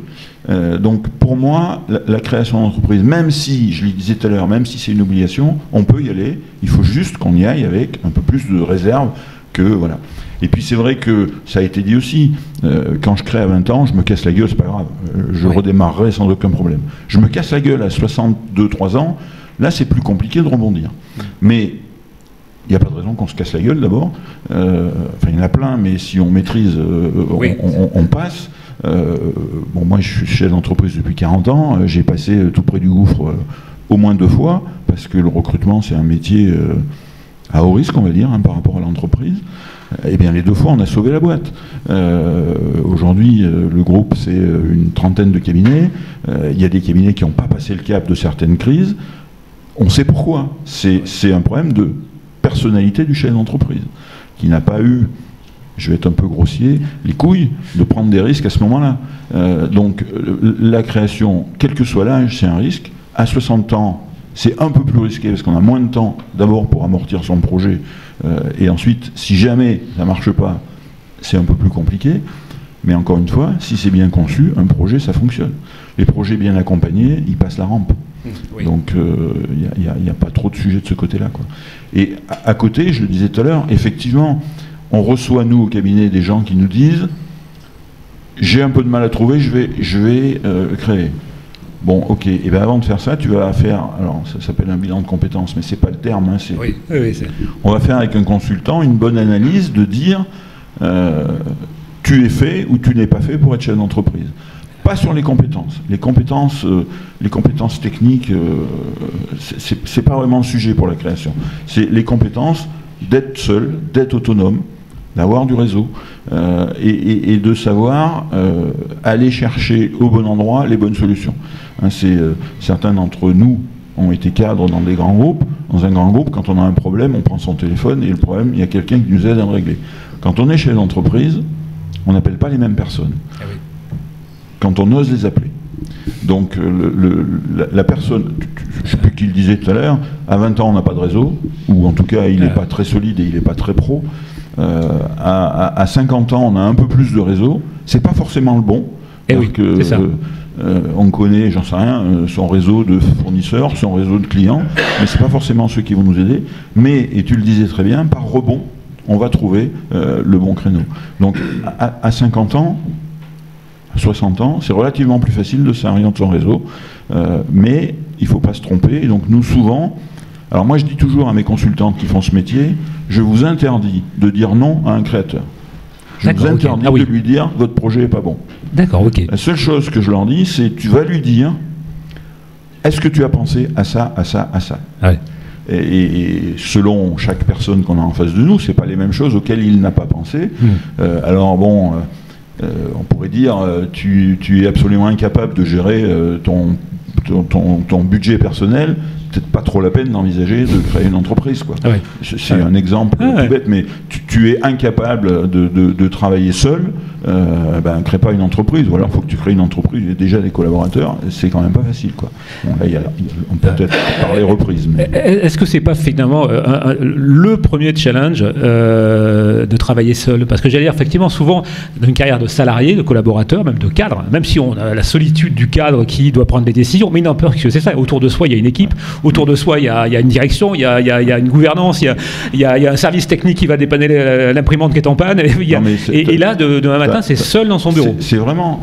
Donc pour moi, la création d'entreprise, même si, je le disais tout à l'heure, même si c'est une obligation, on peut y aller, il faut juste qu'on y aille avec un peu plus de réserve que voilà. Et puis c'est vrai que ça a été dit aussi, quand je crée à 20 ans, je me casse la gueule, c'est pas grave, je redémarrerai sans aucun problème. Je me casse la gueule à 62-3 ans, là c'est plus compliqué de rebondir. Mais il n'y a pas de raison qu'on se casse la gueule d'abord, il y en a plein, mais si on maîtrise, on passe. Moi je suis chef d'entreprise depuis 40 ans, j'ai passé tout près du gouffre au moins 2 fois, parce que le recrutement c'est un métier à haut risque, on va dire, par rapport à l'entreprise. Eh bien, les 2 fois, on a sauvé la boîte. Aujourd'hui, le groupe, c'est une trentaine de cabinets. Il y a des cabinets qui n'ont pas passé le cap de certaines crises. On sait pourquoi. C'est un problème de personnalité du chef d'entreprise, qui n'a pas eu, je vais être un peu grossier, les couilles de prendre des risques à ce moment-là. Donc, la création, quel que soit l'âge, c'est un risque. À 60 ans, c'est un peu plus risqué parce qu'on a moins de temps d'abord pour amortir son projet et ensuite, si jamais ça ne marche pas, c'est un peu plus compliqué. Mais encore une fois, si c'est bien conçu, un projet, ça fonctionne. Les projets bien accompagnés, ils passent la rampe. Oui. Donc il n'y a pas trop de sujets de ce côté-là, quoi. Et à côté, je le disais tout à l'heure, effectivement, on reçoit, nous, au cabinet, des gens qui nous disent « j'ai un peu de mal à trouver, je vais créer ». Bon, ok, et bien avant de faire ça, tu vas faire, alors ça s'appelle un bilan de compétences, mais c'est pas le terme, hein, Oui, on va faire avec un consultant une bonne analyse de dire tu es fait ou tu n'es pas fait pour être chef d'entreprise. Pas sur les compétences. Les compétences techniques, c'est pas vraiment le sujet pour la création. C'est les compétences d'être seul, d'être autonome, d'avoir du réseau et de savoir aller chercher au bon endroit les bonnes solutions. Hein, certains d'entre nous ont été cadres dans des grands groupes. Dans un grand groupe, quand on a un problème, on prend son téléphone et le problème, il y a quelqu'un qui nous aide à le régler. Quand on est chef d'entreprise, on n'appelle pas les mêmes personnes. Ah oui. Quand on ose les appeler. Donc la personne, je ne sais plus qui le disait tout à l'heure, à 20 ans on n'a pas de réseau, ou en tout cas il n'est pas très solide et il n'est pas très pro. À 50 ans on a un peu plus de réseau, c'est pas forcément le bon. Et oui, c'est ça. On connaît, j'en sais rien, son réseau de fournisseurs, son réseau de clients, mais c'est pas forcément ceux qui vont nous aider. Mais, et tu le disais très bien, par rebond, on va trouver le bon créneau. Donc à 50 ans, 60 ans, c'est relativement plus facile de s'orienter son réseau, mais il ne faut pas se tromper. Et donc nous, souvent, alors moi je dis toujours à mes consultantes qui font ce métier, je vous interdis de dire non à un créateur. Je vous interdis de lui dire votre projet n'est pas bon. D'accord, ok. La seule chose que je leur dis, c'est tu vas lui dire est-ce que tu as pensé à ça, à ça, à ça. Ouais. Et selon chaque personne qu'on a en face de nous, c'est pas les mêmes choses auxquelles il n'a pas pensé. Alors bon, on pourrait dire tu es absolument incapable de gérer ton budget personnel. Peut-être pas trop la peine d'envisager de créer une entreprise, quoi. Ouais. C'est un exemple tout bête, mais tu es incapable de travailler seul, crée pas une entreprise, ou alors il faut que tu crées une entreprise, il y a déjà des collaborateurs, c'est quand même pas facile, quoi. Bon, là, on peut peut-être parler reprise. Mais... Est-ce que c'est pas finalement le premier challenge de travailler seul? Parce que j'allais dire, effectivement, souvent, dans une carrière de salarié, de collaborateur, même de cadre, même si on a la solitude du cadre qui doit prendre des décisions, mais il n'en peut que c'est ça, autour de soi, il y a une équipe, autour de soi, il y a une direction, il y a une gouvernance, il y a un service technique qui va dépanner l'imprimante qui est en panne, et là, demain matin, c'est seul dans son bureau. C'est vraiment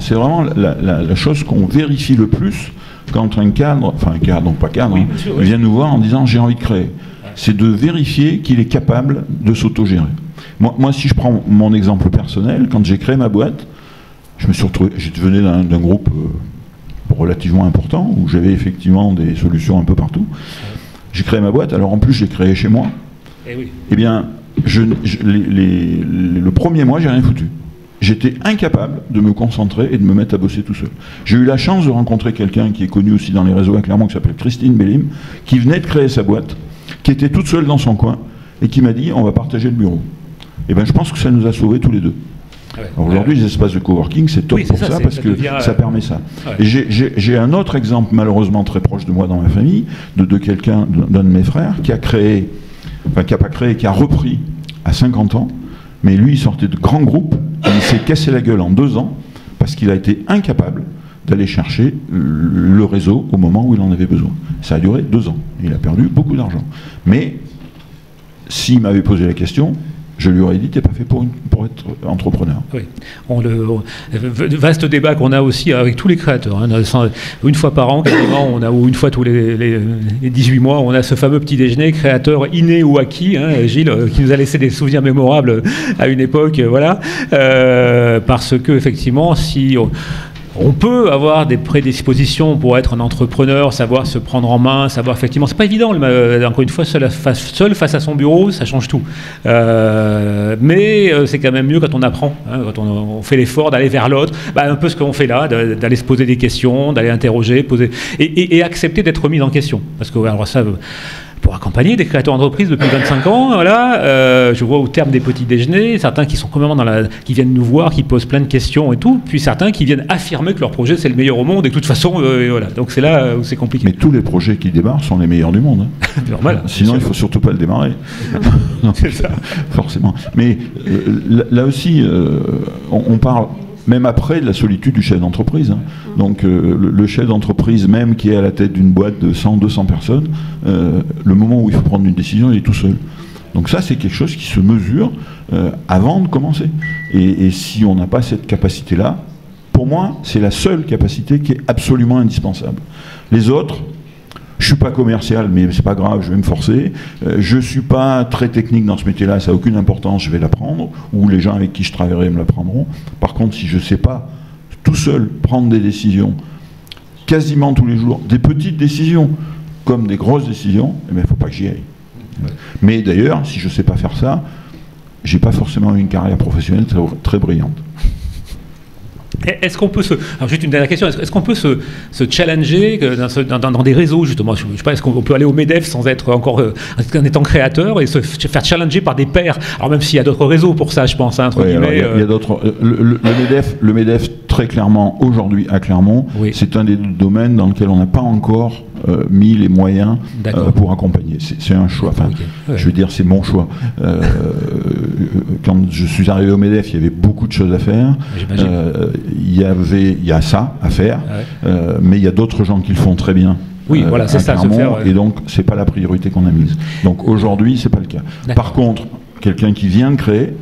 la chose qu'on vérifie le plus quand un cadre, donc pas cadre, vient nous voir en disant j'ai envie de créer. C'est de vérifier qu'il est capable de s'autogérer. Moi, si je prends mon exemple personnel, quand j'ai créé ma boîte, je me suis retrouvé, je venais d'un groupe relativement important, où j'avais effectivement des solutions un peu partout. J'ai créé ma boîte, alors en plus j'ai créé chez moi. Eh bien, le premier mois, j'ai rien foutu. J'étais incapable de me concentrer et de me mettre à bosser tout seul. J'ai eu la chance de rencontrer quelqu'un qui est connu aussi dans les réseaux à Clermont, qui s'appelle Christine Bellim, qui venait de créer sa boîte, qui était toute seule dans son coin, et qui m'a dit on va partager le bureau. Et bien je pense que ça nous a sauvés tous les deux. Aujourd'hui, les espaces de coworking, c'est top pour ça, parce que ça permet ça. Et j'ai un autre exemple, malheureusement très proche de moi dans ma famille, de quelqu'un, d'un de mes frères, qui a créé, qui a repris à 50 ans, mais lui, il sortait de grands groupes, et il s'est cassé la gueule en 2 ans, parce qu'il a été incapable d'aller chercher le réseau au moment où il en avait besoin. Ça a duré 2 ans. Il a perdu beaucoup d'argent. Mais, s'il m'avait posé la question, je lui aurais dit, t'es pas fait pour être entrepreneur. Oui. Vaste débat qu'on a aussi avec tous les créateurs. Hein. Une fois par an, quasiment, ou une fois tous les 18 mois, on a ce fameux petit déjeuner créateur inné ou acquis, hein, Gilles, qui nous a laissé des souvenirs mémorables à une époque, voilà. Parce que, effectivement, si... On peut avoir des prédispositions pour être un entrepreneur, savoir se prendre en main, savoir effectivement, c'est pas évident, encore une fois, seul face à son bureau, ça change tout. Mais c'est quand même mieux quand on apprend, hein, quand on fait l'effort d'aller vers l'autre, un peu ce qu'on fait là, d'aller se poser des questions, d'aller interroger, poser, et accepter d'être remis en question. Parce que alors ça... Pour accompagner des créateurs d'entreprise depuis 25 ans, voilà, je vois au terme des petits déjeuners, certains qui sont complètement qui viennent nous voir, qui posent plein de questions et tout, puis certains qui viennent affirmer que leur projet c'est le meilleur au monde et que de toute façon, voilà. Donc c'est là où c'est compliqué. Mais tous les projets qui démarrent sont les meilleurs du monde. Hein. Normal. Sinon, il ne faut surtout pas le démarrer. C'est ça. Forcément. Mais là aussi, on parle. même après la solitude du chef d'entreprise. Hein. Donc le chef d'entreprise, même qui est à la tête d'une boîte de 100, 200 personnes, le moment où il faut prendre une décision, il est tout seul. Donc ça, c'est quelque chose qui se mesure avant de commencer. Et si on n'a pas cette capacité-là, pour moi, c'est la seule capacité qui est absolument indispensable. Les autres, je suis pas commercial, mais c'est pas grave, je vais me forcer. Je suis pas très technique dans ce métier-là, ça n'a aucune importance, je vais l'apprendre. Ou les gens avec qui je travaillerai me l'apprendront. Par contre, si je sais pas tout seul prendre des décisions, quasiment tous les jours, des petites décisions comme des grosses décisions, eh bien, il ne faut pas que j'y aille. Mais d'ailleurs, si je sais pas faire ça, j'ai pas forcément une carrière professionnelle très brillante. Est-ce qu'on peut alors juste une dernière question, est-ce qu'on peut se challenger dans des réseaux, justement, je sais pas, est-ce qu'on peut aller au MEDEF sans être encore, en étant créateur, et se faire challenger par des pairs, alors même s'il y a d'autres réseaux pour ça, je pense, hein, entre guillemets. Il y a d'autres, le MEDEF, très clairement, aujourd'hui, à Clermont, oui. C'est un des domaines dans lequel on n'a pas encore mis les moyens pour accompagner. C'est un choix. Enfin, okay. Je veux dire, c'est mon choix. Quand je suis arrivé au MEDEF, il y avait beaucoup de choses à faire. Il y a ça à faire, mais il y a d'autres gens qui le font très bien. Oui, voilà, c'est ça. Et donc, c'est pas la priorité qu'on a mise. Donc aujourd'hui, c'est pas le cas. Par contre, quelqu'un qui vient de créer,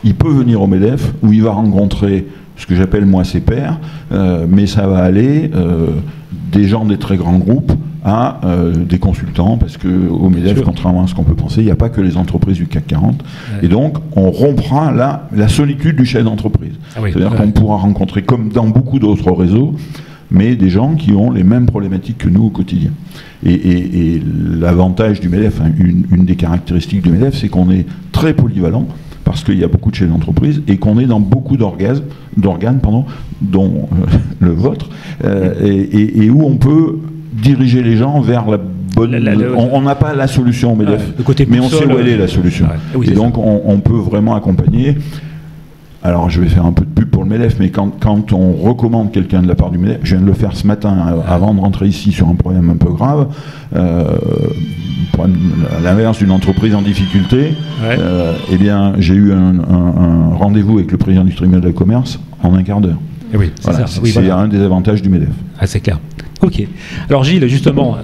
il peut venir au MEDEF où il va rencontrer ce que j'appelle moi ses pairs, mais ça va aller des gens des très grands groupes à des consultants, parce qu'au MEDEF, contrairement à ce qu'on peut penser, il n'y a pas que les entreprises du CAC 40. Et donc, on rompra la solitude du chef d'entreprise. C'est-à-dire qu'on pourra rencontrer, comme dans beaucoup d'autres réseaux, mais des gens qui ont les mêmes problématiques que nous au quotidien. Et l'avantage du MEDEF, hein, une des caractéristiques du MEDEF, c'est qu'on est très polyvalent, parce qu'il y a beaucoup de chefs d'entreprise, et qu'on est dans beaucoup d'organes, dont le vôtre, et où on peut diriger les gens vers la bonne... On n'a pas la solution au MEDEF, mais on sait où elle est la solution. Et donc on peut vraiment accompagner. Alors je vais faire un peu de pub pour le MEDEF, mais quand on recommande quelqu'un de la part du MEDEF, je viens de le faire ce matin avant de rentrer ici sur un problème un peu grave, à l'inverse d'une entreprise en difficulté, eh bien j'ai eu un rendez-vous avec le président du tribunal de commerce en un quart d'heure. C'est un des avantages du MEDEF. Ah, c'est clair. Ok. Alors Gilles, justement,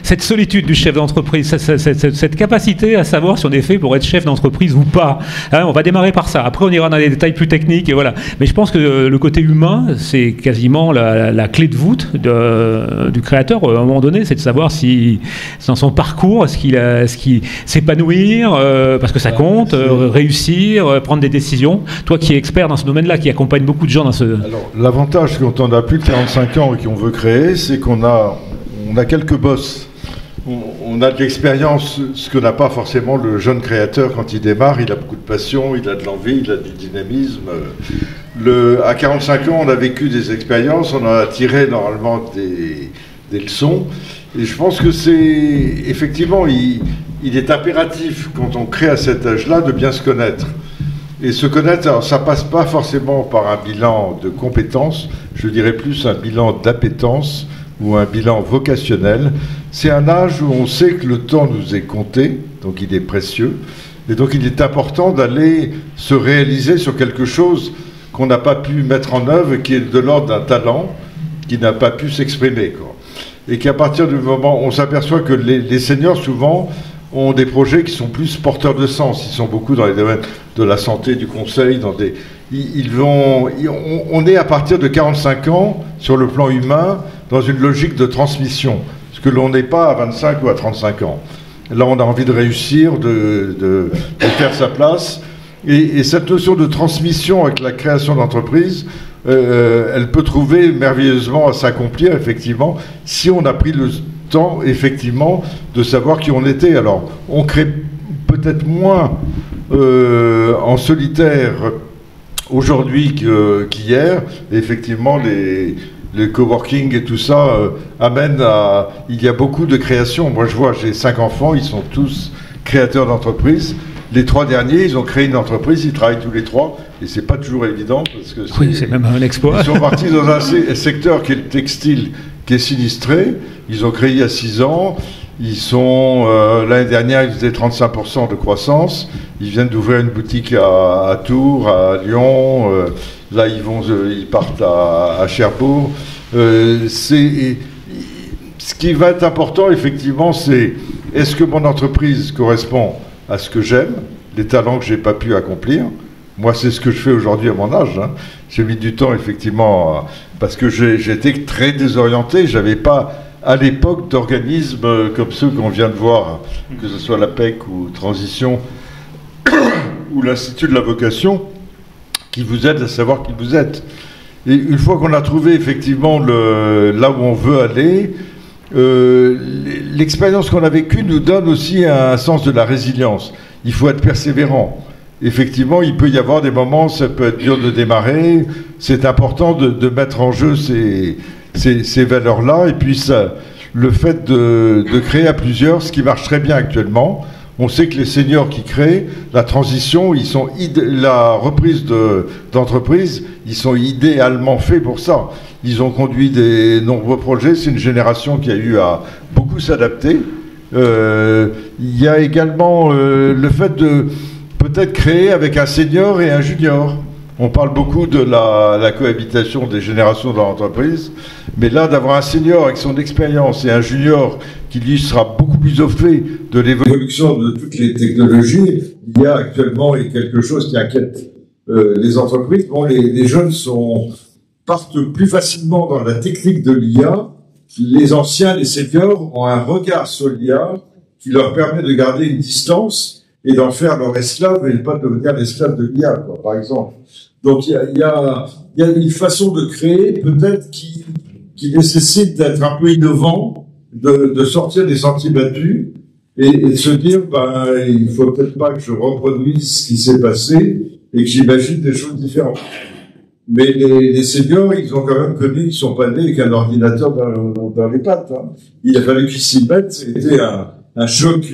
cette solitude du chef d'entreprise, cette capacité à savoir si on est fait pour être chef d'entreprise ou pas, hein, on va démarrer par ça. Après, on ira dans les détails plus techniques, et voilà. Mais je pense que le côté humain, c'est quasiment la clé de voûte du créateur. À un moment donné, c'est de savoir si dans son parcours, est-ce qu'il s'épanouir, parce que ça compte, réussir, prendre des décisions. Toi qui es expert dans ce domaine-là, qui accompagne beaucoup de gens dans ce... Alors, l'avantage quand on a plus de 45 ans et qu'on veut créer, c'est qu'on a quelques bosses. On a de l'expérience, ce que n'a pas forcément le jeune créateur quand il démarre. Il a beaucoup de passion, il a de l'envie, il a du dynamisme. À 45 ans, on a vécu des expériences, on en a tiré normalement des leçons. Et je pense que c'est effectivement, il est impératif quand on crée à cet âge-là de bien se connaître. Et se connaître, alors, ça passe pas forcément par un bilan de compétences, je dirais plus un bilan d'appétence ou un bilan vocationnel. C'est un âge où on sait que le temps nous est compté, donc il est précieux, et donc il est important d'aller se réaliser sur quelque chose qu'on n'a pas pu mettre en œuvre, qui est de l'ordre d'un talent qui n'a pas pu s'exprimer, quoi. Et qu'à partir du moment où on s'aperçoit que les seniors, souvent, ont des projets qui sont plus porteurs de sens. Ils sont beaucoup dans les domaines de la santé, du conseil, on est à partir de 45 ans, sur le plan humain, dans une logique de transmission, ce que l'on n'est pas à 25 ou à 35 ans. Là, on a envie de réussir, de faire sa place, et cette notion de transmission avec la création d'entreprise, elle peut trouver merveilleusement à s'accomplir, effectivement, si on a pris le temps, effectivement, de savoir qui on était. Alors, on crée peut-être moins en solitaire aujourd'hui qu'hier. Effectivement, les coworking et tout ça amènent à... Il y a beaucoup de créations. Moi, je vois, j'ai 5 enfants, ils sont tous créateurs d'entreprises. Les 3 derniers, ils ont créé une entreprise, ils travaillent tous les 3, et c'est pas toujours évident, parce que c'est même un exploit. Ils sont partis dans un secteur qui est le textile, qui est sinistré. Ils ont créé il y a 6 ans. Ils sont, l'année dernière, ils faisaient 35% de croissance. Ils viennent d'ouvrir une boutique à Tours, à Lyon. Là, ils partent à Cherbourg. Ce qui va être important, effectivement, c'est est-ce que mon entreprise correspond à ce que j'aime, les talents que j'ai pas pu accomplir. Moi, c'est ce que je fais aujourd'hui à mon âge. Hein. J'ai mis du temps, effectivement, parce que j'étais très désorienté. J'avais pas, à l'époque, d'organismes comme ceux qu'on vient de voir, que ce soit l'APEC ou Transition, ou l'Institut de la vocation, qui vous aident à savoir qui vous êtes. Et une fois qu'on a trouvé, effectivement, là où on veut aller, l'expérience qu'on a vécue nous donne aussi un sens de la résilience. Il faut être persévérant. Effectivement, il peut y avoir des moments, ça peut être dur de démarrer, c'est important de mettre en jeu ces valeurs-là, et puis ça, le fait de créer à plusieurs, ce qui marche très bien actuellement. On sait que les seniors qui créent, la transition, la reprise d'entreprise, ils sont idéalement faits pour ça. Ils ont conduit des nombreux projets, c'est une génération qui a eu à beaucoup s'adapter. Il y a également le fait de peut-être créer avec un senior et un junior. On parle beaucoup de la cohabitation des générations dans l'entreprise, mais là, d'avoir un senior avec son expérience et un junior qui, lui, sera beaucoup plus au fait de l'évolution de toutes les technologies, il y a actuellement quelque chose qui inquiète les entreprises. Bon, les jeunes partent plus facilement dans la technique de l'IA. Les anciens, les seniors, ont un regard sur l'IA qui leur permet de garder une distance et d'en faire leur esclave et pas devenir l'esclave de l'IA, par exemple. Donc il y a une façon de créer peut-être qui nécessite d'être un peu innovant, de sortir des sentiers battus et de se dire il faut peut-être pas que je reproduise ce qui s'est passé et que j'imagine des choses différentes. Mais les seniors, ils ont quand même connu, ils sont pas nés avec un ordinateur dans les pattes. Hein. Il a fallu qu'ils s'y mettent. C'était un choc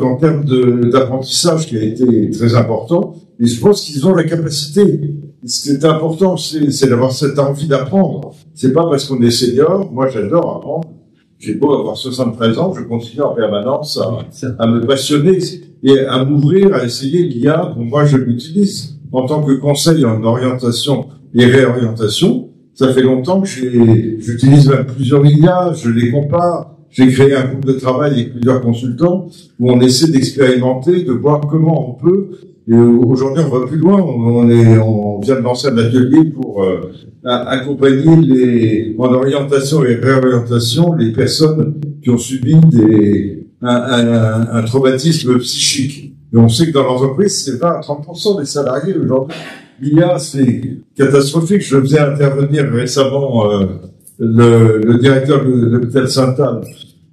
en termes d'apprentissage qui a été très important. Et je pense qu'ils ont la capacité. Ce qui est important, c'est d'avoir cette envie d'apprendre. C'est pas parce qu'on est senior. Moi, j'adore apprendre. J'ai beau avoir 73 ans, je continue en permanence à me passionner et à m'ouvrir, à essayer l'IA. Pour moi, je l'utilise en tant que conseil en orientation et réorientation. Ça fait longtemps que j'utilise même plusieurs IA, je les compare. J'ai créé un groupe de travail avec plusieurs consultants où on essaie d'expérimenter, de voir comment on peut. Et aujourd'hui, on va plus loin. On vient de lancer un atelier pour accompagner en orientation et réorientation les personnes qui ont subi un traumatisme psychique. Et on sait que dans l'entreprise, c'est 20 à 30% des salariés aujourd'hui. L'IA, c'est catastrophique. Je faisais intervenir récemment le directeur de l'hôpital Sainte-Anne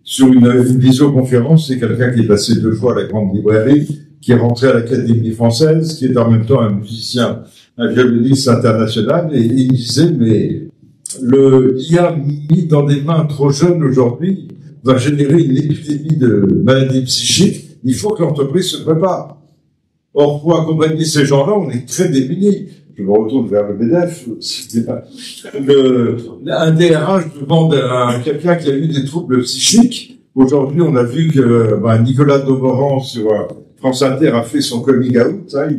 sur une visioconférence. C'est quelqu'un qui est passé 2 fois à la Grande Librairie, qui est rentré à l'Académie française, qui est en même temps un musicien, un violoniste international, et il disait, mais l'IA mis dans des mains trop jeunes aujourd'hui va générer une épidémie de maladies psychiques. Il faut que l'entreprise se prépare. Or, pour accompagner ces gens-là, on est très démunis. Je me retourne vers le MEDEF. Un DRH demande à quelqu'un qui a eu des troubles psychiques. Aujourd'hui, on a vu que Nicolas Domoran sur France Inter a fait son coming out. Hein,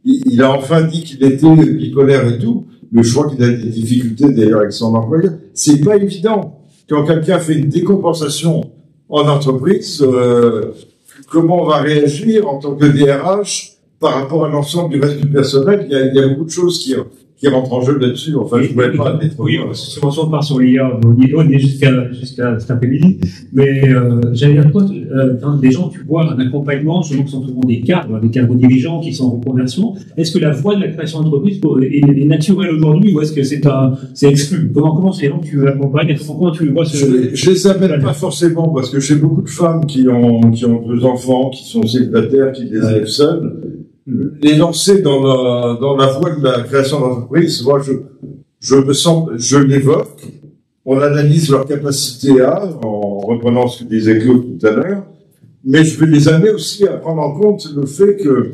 il a enfin dit qu'il était bipolaire et tout. Mais je crois qu'il a des difficultés d'ailleurs avec son employeur. C'est pas évident. Quand quelqu'un fait une décompensation en entreprise, comment on va réagir en tant que DRH par rapport à l'ensemble du reste du personnel? Il y a beaucoup de choses qui rentrent en jeu là-dessus. Enfin, je ne voulais pas mettre. Oui, si on part sur l'IA, on est jusqu'à cet après-midi. Mais j'allais dire quoi, des gens, tu vois, un accompagnement, selon que sont souvent des cadres dirigeants qui sont en reconversion. Est-ce que la voie de la création d'entreprise est naturelle aujourd'hui ou est-ce que c'est exclu? Comment ces gens que tu accompagnes, comment tu vois Je les appelle pas forcément parce que j'ai beaucoup de femmes qui ont 2 enfants, qui sont célibataires, qui les élèvent seuls. Les lancer dans la voie de la création d'entreprise, moi, je l'évoque. On analyse leur capacité en reprenant ce que disait Claude tout à l'heure. Mais je vais les amener aussi à prendre en compte le fait que,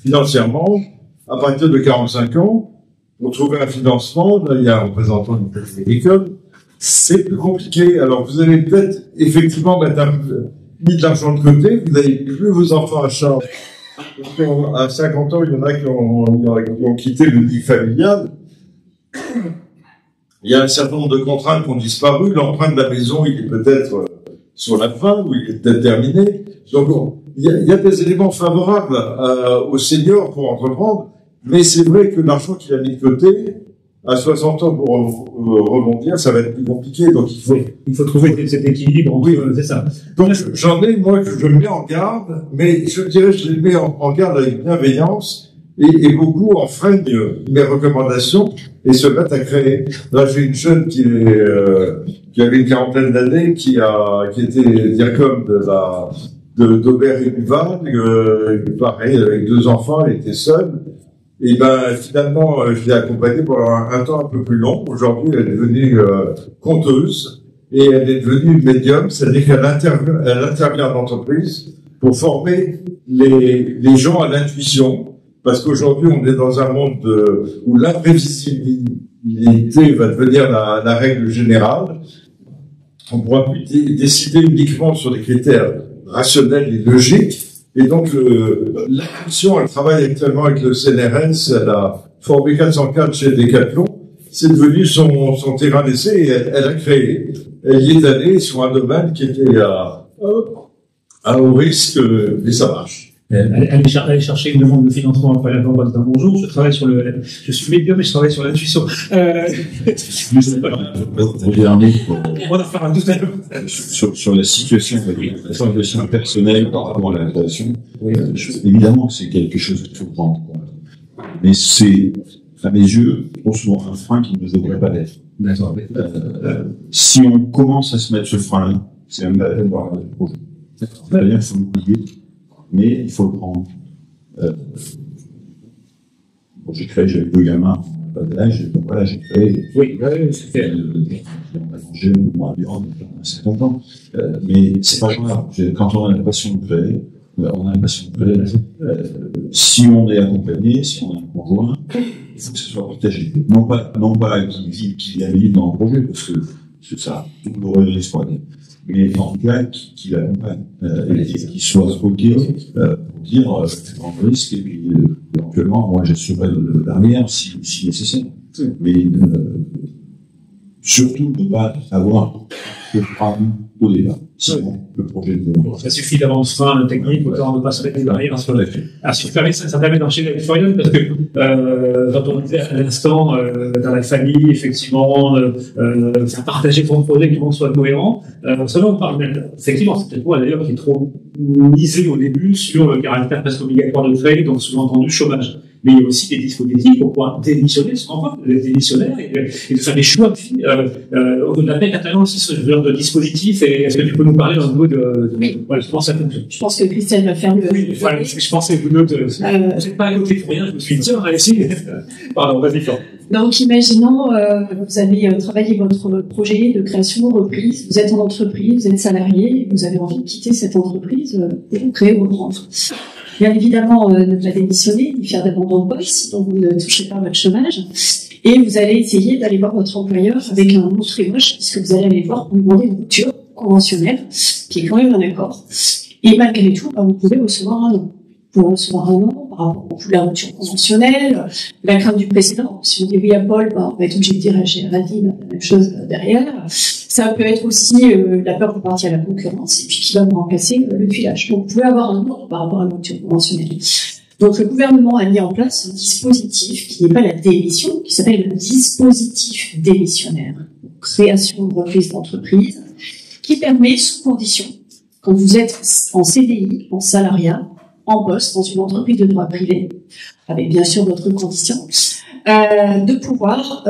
financièrement, à partir de 45 ans, pour trouver un financement, là, il y a un représentant du Crédit Agricole, C'est plus compliqué. Alors, vous avez peut-être effectivement mis de l'argent de côté, vous n'avez plus vos enfants à charge. À 50 ans, il y en a qui ont quitté le lit familial. Il y a un certain nombre de contraintes qui ont disparu. L'emprunt de la maison, il est peut-être sur la fin, ou il est peut-être terminé. Donc, il y a des éléments favorables aux seniors pour entreprendre, mais c'est vrai que l'argent qu'il a mis de côté, à 60 ans pour rebondir, ça va être plus compliqué. Donc il faut trouver cet équilibre. Oui, c'est ça. Donc j'en ai, moi, je me mets en garde, mais je dirais, je les mets en garde avec bienveillance et beaucoup en freinent mes recommandations et se mettent à créer. Là, j'ai une jeune qui avait une quarantaine d'années, qui était diacone d'Aubert-et-Duval, pareil, avec 2 enfants, elle était seule. Et finalement, je l'ai accompagnée pendant un temps un peu plus long. Aujourd'hui, elle est devenue conteuse et elle est devenue médium, c'est-à-dire qu'elle intervient en entreprise pour former les gens à l'intuition. Parce qu'aujourd'hui, on est dans un monde où l'imprévisibilité va devenir la règle générale. On pourra plus décider uniquement sur des critères rationnels et logiques. Et donc, l'intuition, elle travaille actuellement avec le CNRS, elle a formé 404 chez Decathlon, c'est devenu son terrain d'essai et elle a créé. Elle y est allée sur un domaine qui était à haut risque, mais ça marche. Aller chercher une demande de financement après la vente d'un bonjour. Je suis médium et je travaille sur l'intuition. On va faire un tout à l'heure. Sur la situation personnelle par rapport à la relation, évidemment, c'est quelque chose qu'il faut prendre en compte. Mais c'est, à mes yeux, trop souvent un frein qui ne devrait pas l'être. D'accord. Si on commence à se mettre ce frein, c'est même pas la peine d'avoir un projet. C'est-à-dire qu'il faut l'oublier. Mais il faut le prendre. J'ai créé, j'avais 2 gamins, pas d'âge, voilà, j'ai créé. Oui, c'était. J'ai moi durant un certain temps. Mais c'est pas grave. Quand on a la passion de créer, on a la passion de créer. Si on est accompagné, si on a un conjoint, il faut que ce soit partagé. Non pas qu'il habite dans le projet, parce que c'est ça, tout le risque pour aller. Mais en tout cas, qui l'accompagne, et qui soit OK pour dire, c'est un risque, et puis éventuellement, moi, j'assurerai l'arrière si nécessaire. Mais surtout ne pas avoir le frein au départ. Sinon, le projet de ça suffit d'avoir un frein technique, autant ne pas se mettre des barrières. Ça permet d'enchaîner avec Florian, parce que quand on disait à l'instant, dans la famille, effectivement, faire partager ton projet, que l'on soit cohérent, seulement on parle effectivement, c'est peut-être moi d'ailleurs qui est trop misé au début sur le caractère presque obligatoire de créer, donc sous-entendu chômage. Mais il y a aussi des dispositifs pour pouvoir démissionner, souvent les démissionnaires, et de faire des choix. Au de la PEC, Catalan aussi ce genre de dispositif, et est-ce que tu peux nous parler un peu de oui. Voilà, je pense que Christelle va faire le. Oui, voilà, je pensais que vous n'êtes pas à côté pour rien, je me suis dit, tiens, allez, pardon, vas-y, Florent. Donc, imaginons, vous avez travaillé votre projet de création de reprise, vous êtes en entreprise, vous êtes salarié, vous avez envie de quitter cette entreprise pour créer votre entreprise. Bien évidemment, ne pas démissionner, ni faire d'abandon de poste, sinon vous ne touchez pas votre chômage. Et vous allez essayer d'aller voir votre employeur avec un nom très moche, puisque vous allez aller voir pour lui demander une rupture conventionnelle, qui est quand même un accord. Et malgré tout, vous pouvez recevoir un nom. Vous pouvez recevoir un nom par rapport au coût de la rupture conventionnelle, la crainte du précédent. Si on dit oui à Paul, on va être obligé de dire à Géraldine la même chose derrière. Ça peut être aussi la peur de partir à la concurrence, et puis qui va vous remplacer le tuilage. Donc vous pouvez avoir un nom par rapport à la rupture conventionnelle. Donc le gouvernement a mis en place un dispositif qui n'est pas la démission, qui s'appelle le dispositif démissionnaire. Création de reprise d'entreprise, qui permet, sous condition, quand vous êtes en CDI, en salariat, en poste, dans une entreprise de droit privé, avec bien sûr d'autres conditions, de pouvoir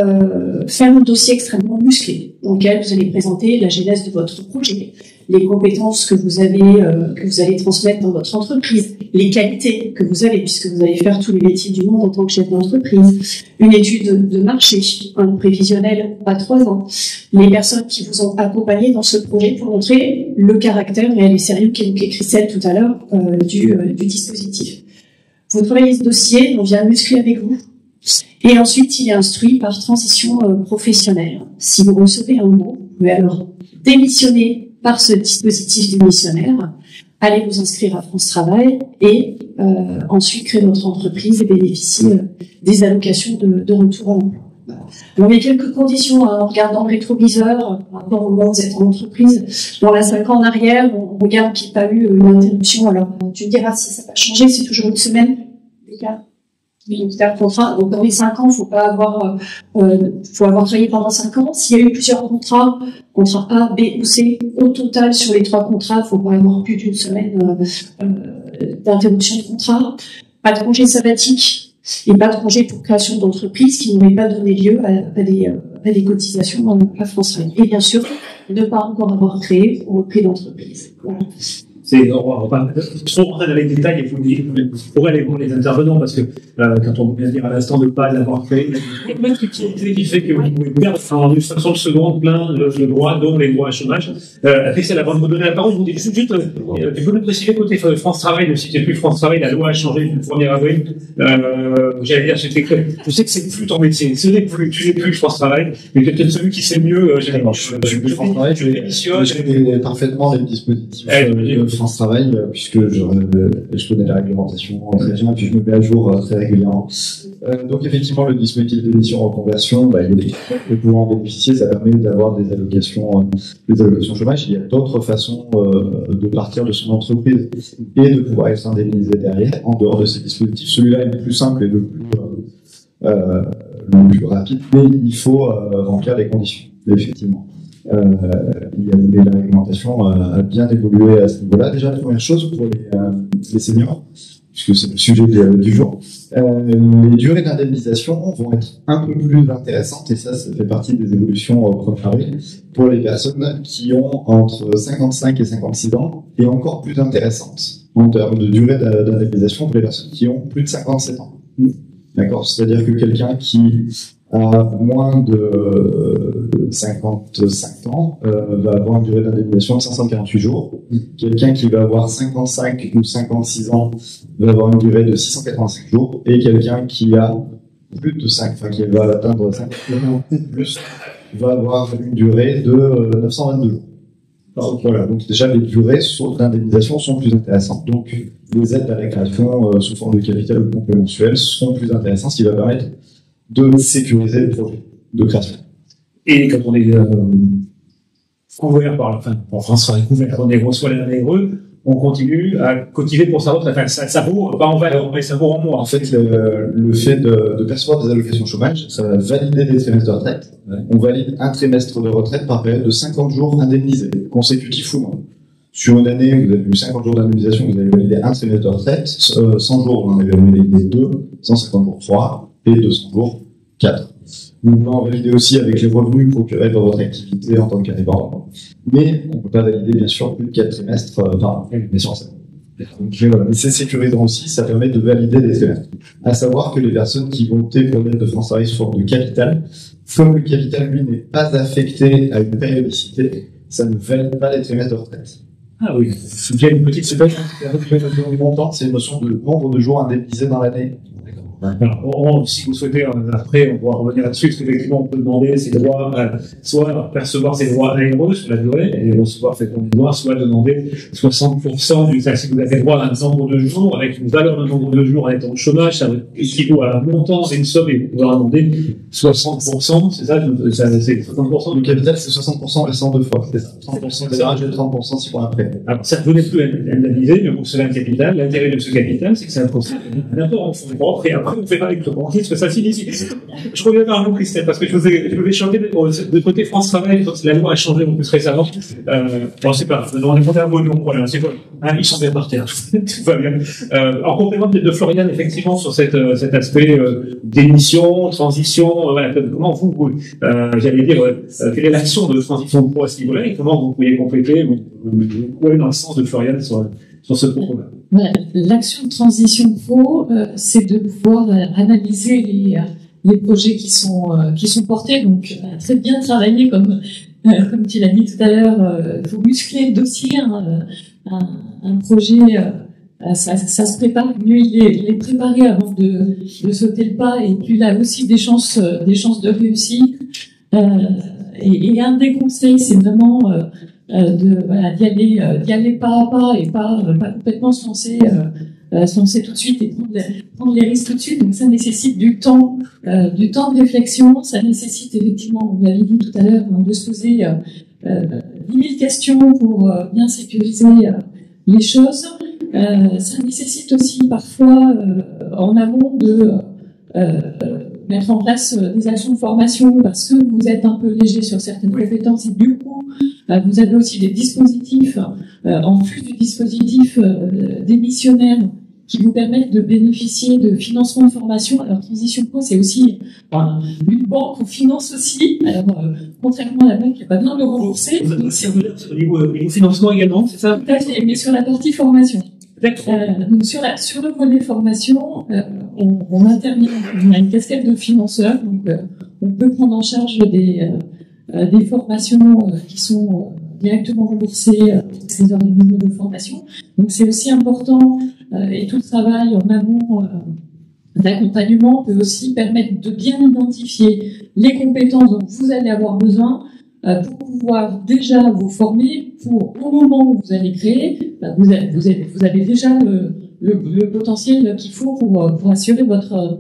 faire un dossier extrêmement musclé, dans lequel vous allez présenter la genèse de votre projet, les compétences que vous allez transmettre dans votre entreprise, les qualités que vous avez, puisque vous allez faire tous les métiers du monde en tant que chef d'entreprise, une étude de marché, un prévisionnel à 3 ans, les personnes qui vous ont accompagné dans ce projet pour montrer le caractère réel et sérieux qu'évoquait Christelle tout à l'heure du dispositif. Vous travaillez ce dossier, on vient muscler avec vous. Et ensuite, il est instruit par transition professionnelle. Si vous recevez un mot, vous pouvez alors démissionner par ce dispositif démissionnaire, allez vous inscrire à France Travail et ensuite créer votre entreprise et bénéficier des allocations de retour à l'emploi. Alors, il y a quelques conditions en regardant le rétroviseur par rapport au moment où vous êtes en entreprise. Dans la 5 ans en arrière, on regarde qu'il n'y a pas eu une interruption. Alors, tu me diras si ça n'a pas changé, c'est toujours une semaine. Contrat. Donc, dans les 5 ans, faut avoir travaillé pendant 5 ans. S'il y a eu plusieurs contrats A, B ou C, au total, sur les 3 contrats, il faut pas avoir plus d'une semaine d'interruption de contrat. Pas de congé sabbatique et pas de congé pour création d'entreprise qui n'aurait pas donné lieu à des cotisations dans la France Travail. Et bien sûr, ne pas encore avoir créé ou repris d'entreprise. Voilà. On va trop rentrer dans les détails et vous pourrez aller voir les intervenants parce que quand on vient dire à l'instant de ne pas l'avoir fait, il y a une subtilité qui fait que vous pouvez perdre en 60 secondes plein le droit, dont les droits à chômage. Christelle, avant de vous donner la parole, je vous dis juste, tu peux nous préciser côté France Travail, ne citez plus France Travail, la loi a changé le 1er avril. J'allais dire, je sais que c'est plus ton métier, tu n'es plus France Travail, mais peut-être celui qui sait mieux. Je suis plus France Travail, je connais parfaitement les dispositifs France Travail, puisque je connais la réglementation très bien, et puis je me mets à jour très régulièrement. Donc effectivement, le dispositif d'émission reconversion, il est pour pouvoir en bénéficier, ça permet d'avoir des allocations chômage. Il y a d'autres façons de partir de son entreprise et de pouvoir être indemnisé derrière, en dehors de ces dispositifs. Celui-là est le plus simple et le plus rapide, mais il faut remplir les conditions, effectivement. La réglementation a bien évolué à ce niveau-là. Déjà, la première chose pour les seniors, puisque c'est le sujet du jour, les durées d'indemnisation vont être un peu plus intéressantes, et ça fait partie des évolutions premières pour les personnes qui ont entre 55 et 56 ans, et encore plus intéressantes en termes de durée d'indemnisation pour les personnes qui ont plus de 57 ans. D'accord ? C'est-à-dire que quelqu'un qui a moins de 55 ans va avoir une durée d'indemnisation de 548 jours. Quelqu'un qui va avoir 55 ou 56 ans va avoir une durée de 685 jours. Et quelqu'un qui a plus de 5, qui va atteindre 5 plus, va avoir une durée de 922 jours. Alors, voilà, donc déjà les durées d'indemnisation sont plus intéressantes. Donc les aides à la création sous forme de capital ou de complément mensuel sont plus intéressantes, ce qui va permettre de sécuriser le projet de création. Et quand on est couvert par France Travail couvert, on est reçoit les heureux, on continue à cotiser pour sa retraite. Ça vaut pas en valeur, mais ça vaut en mois. En fait, le fait de percevoir des allocations chômage, ça va valider des trimestres de retraite. Ouais. On valide un trimestre de retraite par période de 50 jours indemnisés, consécutifs ou moins. Sur une année, vous avez eu 50 jours d'indemnisation, vous avez validé un trimestre de retraite, 100 jours, vous en avez validé 2, 150 jours 3, et 200 jours 4. Vous pouvez en valider aussi avec les revenus procurés dans votre activité en tant qu'indépendant. Mais on ne peut pas valider, bien sûr, plus de 4 trimestres, bien sûr, voilà. Mais c'est sécurisant aussi, ça permet de valider des trimestres. À savoir que les personnes qui vont opter pour l'aide de France Travail sous forme de capital, comme le capital, lui, n'est pas affecté à une périodicité, ça ne valide pas les trimestres de retraite. Ah oui, il y a une petite c'est une notion de nombre de jours indemnisés dans l'année. Alors, si vous souhaitez, après, on pourra revenir là-dessus, parce qu'effectivement, on peut demander ses droits, soit percevoir ses droits aéreux sur la durée, et recevoir ses droits, soit demander 60% du si vous avez droit à un nombre de jours, avec une valeur d'un nombre de jours en étant au chômage, ça équivaut à un montant, c'est une somme, et vous pouvez demander 60%, c'est ça, c'est 60% du capital, c'est 60% restant deux fois. C'est ça. 30% de l'âge et 30% 6 mois après. Alors, certes, vous n'êtes plus indemnisé, mais pour cela, un capital, l'intérêt de ce capital, c'est que c'est un apport en fonds propres, et après, on fait pas avec le banquier, ce que ça signifie. Je reviens vers vous, Christelle, parce que je vous ai chanté de côté France Travail, la loi a changé beaucoup plus récemment. Bon, c'est pas, on a demandé un mot, non, voilà, c'est quoi? Ils sont bien par terre. Tout va bien. En complément peut-être de Florian, effectivement, sur cet aspect, d'émission, transition, voilà, comment vous, j'allais dire, quelle est l'action de transition pro à ce niveau-là, et comment vous pourriez compléter, ou dans le sens de Florian sur ce propos-là. L'action de transition pro, c'est de pouvoir analyser les projets qui sont portés. Donc, très bien travailler, comme tu l'as dit tout à l'heure, faut muscler le dossier. Un projet ça se prépare, mieux il est préparé avant de sauter le pas, et puis il a aussi des chances de réussite. Et un des conseils, c'est vraiment d'y aller pas à pas, et pas complètement se lancer tout de suite et prendre les risques tout de suite. Donc ça nécessite du temps de réflexion, ça nécessite effectivement, vous l'avez dit tout à l'heure, de se poser 10 000 questions pour bien sécuriser les choses. Ça nécessite aussi parfois en amont de mettre en place des actions de formation, parce que vous êtes un peu léger sur certaines compétences, et du coup vous avez aussi des dispositifs en plus du dispositif démissionnaire qui vous permettent de bénéficier de financement de formation. Alors Transition Pro, c'est aussi une banque, on finance aussi. Alors contrairement à la banque, il n'y a pas besoin de le rembourser. Au niveau financement également, c'est ça? Tout à fait, mais sur la partie formation. Donc sur le volet formation, on intervient, on a une casquette de financeurs, donc on peut prendre en charge des formations qui sont directement remboursées par ces organismes de formation. Donc c'est aussi important, et tout le travail en amont d'accompagnement peut aussi permettre de bien identifier les compétences dont vous allez avoir besoin pour pouvoir déjà vous former, pour au moment où vous allez créer, vous avez déjà le potentiel qu'il faut pour assurer votre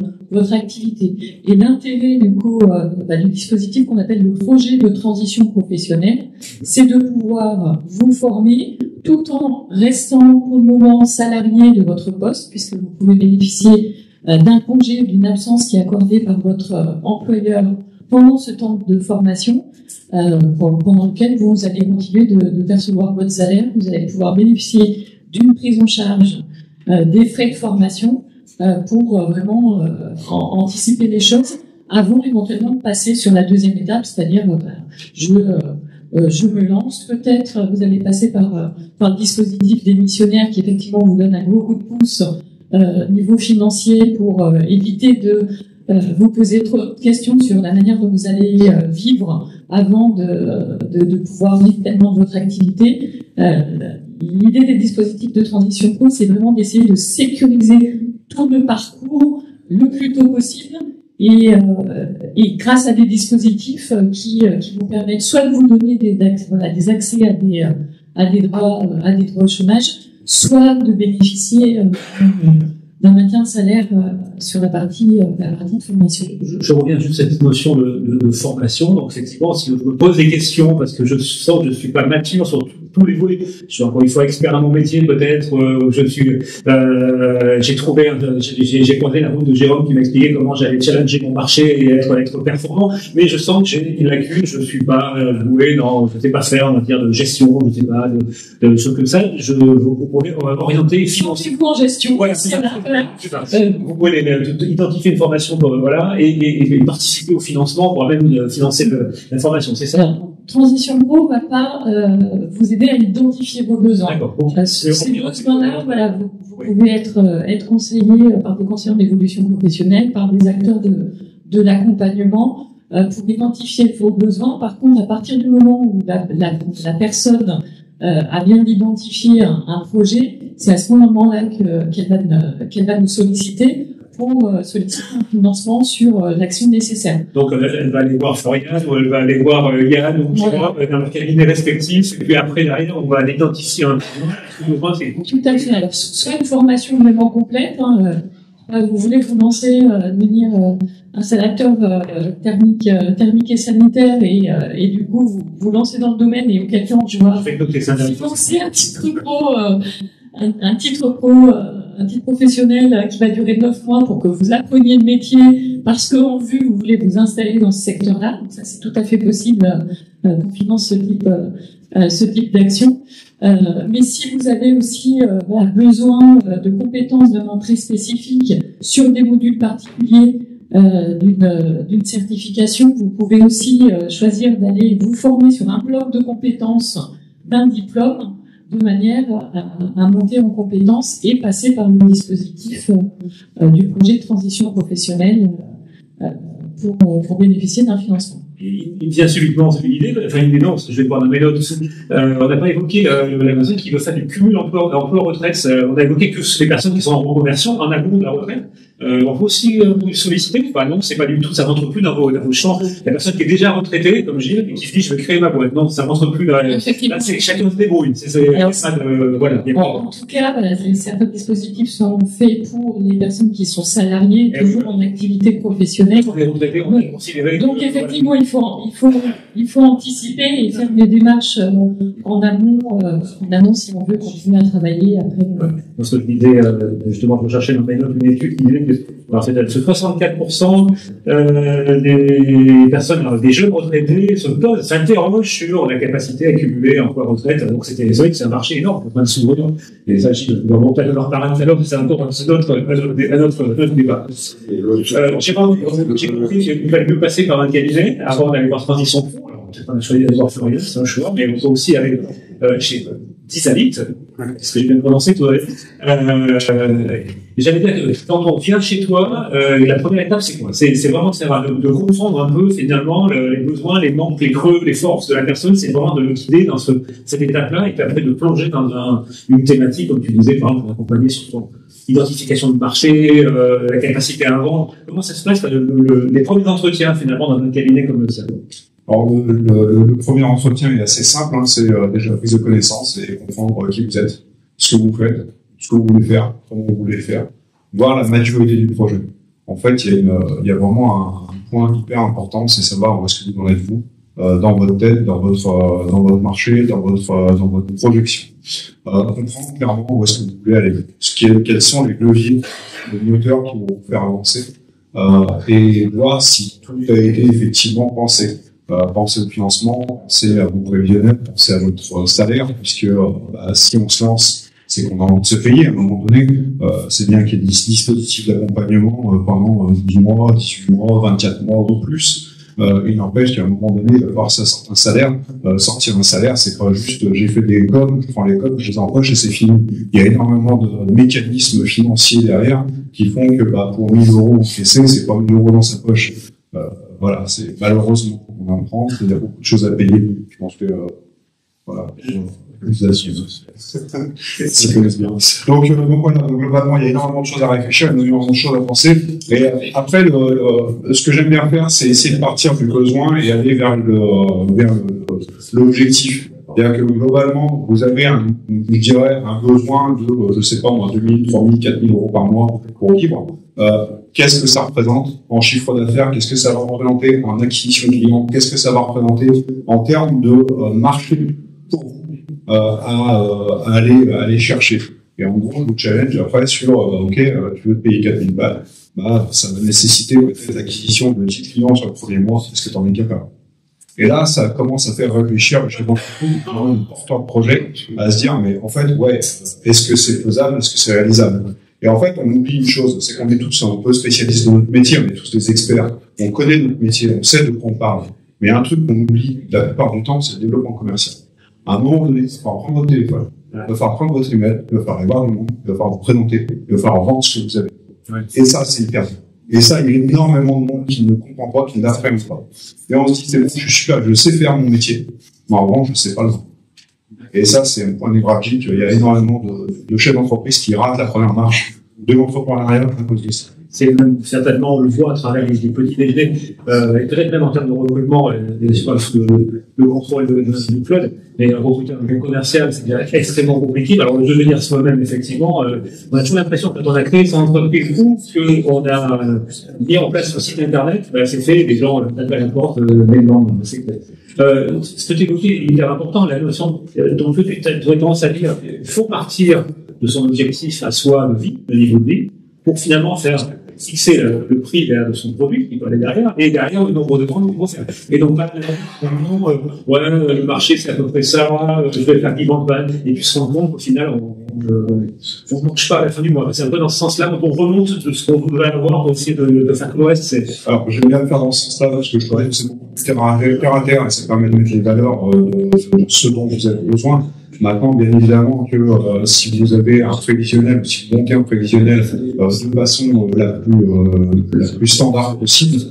activité. Et l'intérêt du coup du dispositif qu'on appelle le projet de transition professionnelle, c'est de pouvoir vous former tout en restant pour le moment salarié de votre poste, puisque vous pouvez bénéficier d'un congé, d'une absence qui est accordée par votre employeur pendant ce temps de formation, pendant lequel vous allez continuer de percevoir votre salaire. Vous allez pouvoir bénéficier d'une prise en charge des frais de formation pour vraiment anticiper les choses avant éventuellement de passer sur la deuxième étape, c'est-à-dire je me lance, peut-être vous allez passer par le dispositif démissionnaire qui effectivement vous donne un gros coup de pouce niveau financier pour éviter de vous poser trop de questions sur la manière dont vous allez vivre avant de pouvoir vivre pleinement votre activité. L'idée des dispositifs de transition pro, c'est vraiment d'essayer de sécuriser tout le parcours le plus tôt possible, et grâce à des dispositifs qui vous permettent soit de vous donner des accès à des droits au chômage, soit de bénéficier d'un maintien de salaire sur la partie de formation. Je reviens juste à cette notion de formation. Donc, effectivement, si je me pose des questions, parce que je sens que je ne suis pas mature sur tous les volets, je suis encore une fois expert dans mon métier, peut-être, j'ai croisé la route de Jérôme qui m'expliquait comment j'allais challenger mon marché et être performant, mais je sens que j'ai une lacune, je ne suis pas doué dans, je ne sais pas faire, on va dire, de gestion, je ne sais pas, de choses comme ça. Vous pouvez orienter financièrement en gestion. Ouais, c'est ça. Vous pouvez identifier une formation et participer au financement pour même financer la formation, c'est ça? Transition Pro va pas vous aider à identifier vos besoins. D'accord. Bon, ces besoins-là, vous pouvez être conseillé par des conseillers d'évolution professionnelle, par des acteurs de l'accompagnement pour identifier vos besoins. Par contre, à partir du moment où la personne a bien identifié un projet, c'est à ce moment-là qu'elle va nous solliciter pour solliciter un financement sur l'action nécessaire. Donc elle va aller voir Florian, ou elle va aller voir Yann, ou dans le cabinet respectif, et puis après derrière on va identifier un besoin. Tout à fait. Alors soit une formation vraiment complète, vous voulez vous lancer, devenir installateur thermique et sanitaire, et du coup vous lancez dans le domaine, et auquel cas je vois financer un titre professionnel qui va durer 9 mois pour que vous appreniez le métier, parce qu'en vue vous voulez vous installer dans ce secteur-là. Donc ça c'est tout à fait possible qu'on finance ce type d'action. Mais si vous avez aussi besoin de compétences vraiment très spécifiques sur des modules particuliers d'une certification, vous pouvez aussi choisir d'aller vous former sur un bloc de compétences d'un diplôme, de manière à monter en compétences et passer par le dispositif du projet de transition professionnelle pour bénéficier d'un financement. il me vient subitement une idée, enfin une idée non, parce que je vais voir dans mes notes. On n'a pas évoqué la personne qui veut faire du cumul emploi-retraite. On a évoqué que les personnes qui sont en reconversion, en amont de la retraite. On peut aussi vous solliciter, non, c'est pas du tout, ça rentre plus dans vos champs. La personne qui est déjà retraitée, comme Gilles, et qui se dit je vais créer ma boîte. Non, ça rentre plus là. Là, c'est chacun se débrouille. Voilà. En tout cas, certains dispositifs sont faits pour les personnes qui sont salariées, toujours en activité professionnelle. Donc effectivement, il faut anticiper et faire des démarches en amont si on veut continuer à travailler après. Parce que l'idée, justement, je cherchais dans mes notes une étude qui disait que ce 64% des personnes, des jeunes retraités, s'interrogent sur la capacité à cumuler emploi-retraite. Donc c'est vrai que c'est un marché énorme, en train de s'ouvrir. Et ça, je vais remonter à leur parallèle, c'est encore un autre débat. J'ai compris qu'il fallait mieux passer par un cabinet avant d'aller voir Transition Fonds. Alors, peut-être pas choisi d'aller voir Fleurieux, c'est un choix, mais on peut aussi aller chez Disalit, ce que je viens de prononcer tout à l'heure. J'allais dire que quand on vient chez toi, la première étape, c'est quoi? C'est vraiment de comprendre un peu, finalement, les besoins, les manques, les creux, les forces de la personne. C'est vraiment de le guider dans cette étape-là et puis après de plonger dans une thématique, comme tu disais, par exemple, pour accompagner sur ton identification de marché, la capacité à vendre. Comment ça se passe, les premiers entretiens, finalement, dans un cabinet comme le salon? Alors, le premier entretien est assez simple, c'est déjà la prise de connaissance et comprendre qui vous êtes, ce que vous faites, ce que vous voulez faire, comment vous voulez faire, voir la maturité du projet. En fait, il y a vraiment un point hyper important, c'est savoir où est-ce que vous en êtes vous, dans votre tête, dans votre marché, dans votre projection. Comprendre clairement où est-ce que vous voulez aller, quels sont les leviers, les moteurs qui vont vous faire avancer, et voir si tout a été effectivement pensé. Pensez au financement, pensez à vos prévisionnels, pensez à votre salaire, puisque si on se lance, c'est qu'on a envie de se payer à un moment donné. C'est bien qu'il y ait des dispositifs d'accompagnement pendant 12 mois, 18 mois, 24 mois ou plus. Il n'empêche qu'à un moment donné, il va falloir que ça sorte un salaire. Sortir un salaire, c'est pas juste j'ai fait des coms, je prends les coms, je les empoche et c'est fini. Il y a énormément de mécanismes financiers derrière qui font que pour 1000 euros encaissés, c'est pas 1000 euros dans sa poche. Voilà, c'est malheureusement on en prend, il y a beaucoup de choses à payer. Je pense que voilà, s'y connaissent bien. Donc voilà, globalement, il y a énormément de choses à réfléchir, énormément de choses à penser. Et après, ce que j'aime bien faire, c'est essayer de partir du besoin et aller vers l'objectif. C'est-à-dire que globalement, vous avez je dirais, un besoin de, je sais pas moi, 2000, 3000, 4000 euros par mois pour vivre. Qu'est-ce que ça représente en chiffre d'affaires? Qu'est-ce que ça va représenter en acquisition client? Qu'est-ce que ça va représenter en termes de marché pour vous à aller chercher? Et en gros, le challenge après sur, tu veux te payer 4000 balles, ça va nécessiter l'acquisition de 10 clients sur le premier mois. Est-ce que tu en es capable? Et là, ça commence à faire réfléchir chez beaucoup de porteurs de projet à se dire, mais en fait, est-ce que c'est faisable? Est-ce que c'est réalisable? Et en fait, on oublie une chose, c'est qu'on est tous un peu spécialistes de notre métier, on est tous des experts, on connaît notre métier, on sait de quoi on parle. Mais un truc qu'on oublie la plupart du temps, c'est le développement commercial. À un moment donné, il va falloir prendre votre téléphone, il va falloir prendre votre email, il va falloir aller voir le monde, il va falloir vous présenter, il va falloir vendre ce que vous avez. Et ça, c'est hyper bien. Et ça, il y a énormément de monde qui ne comprend pas, qui ne l'apprennent pas. Et on se dit, c'est bon, je suis là, je sais faire mon métier, mais en revanche, je ne sais pas le vendre. Et ça, c'est un point névralgique. Il y a énormément de chefs d'entreprise qui ratent la première marche de l'entrepreneuriat à cause de ça. C'est même certainement, on le voit à travers les petits déjeuners, et peut-être même en termes de recrutement, le contrôle du Claude, mais recruter un commercial, c'est déjà extrêmement compliqué. Alors, le devenir soi-même, effectivement, on a toujours l'impression que quand on a créé son entreprise ou qu'on a mis en place un site internet, c'est fait, les gens tapent à la porte, maintenant, c'est clair. Ce que tu évoquais est hyper important, la notion dont tu aurais tendance à dire, il faut partir de son objectif à soi de vie, de niveau de vie, pour finalement fixer le prix de son produit qui peut aller derrière, et derrière le nombre de ventes qu'on va faire. Et donc, le marché c'est à peu près ça, je vais faire 10 ventes, et puis se rendre compte qu'au final, on ne mange pas à la fin du mois. C'est un peu dans ce sens-là, on remonte de ce qu'on voudrait avoir pour essayer de faire que l'Ouest. Alors, j'aime bien le faire dans ce sens-là, parce que je crois que c'est beaucoup plus terre à terre, et ça permet de mettre les valeurs de ce dont vous avez besoin. Maintenant, bien évidemment que si vous avez un prévisionnel, si vous montez un prévisionnel de façon la plus standard possible,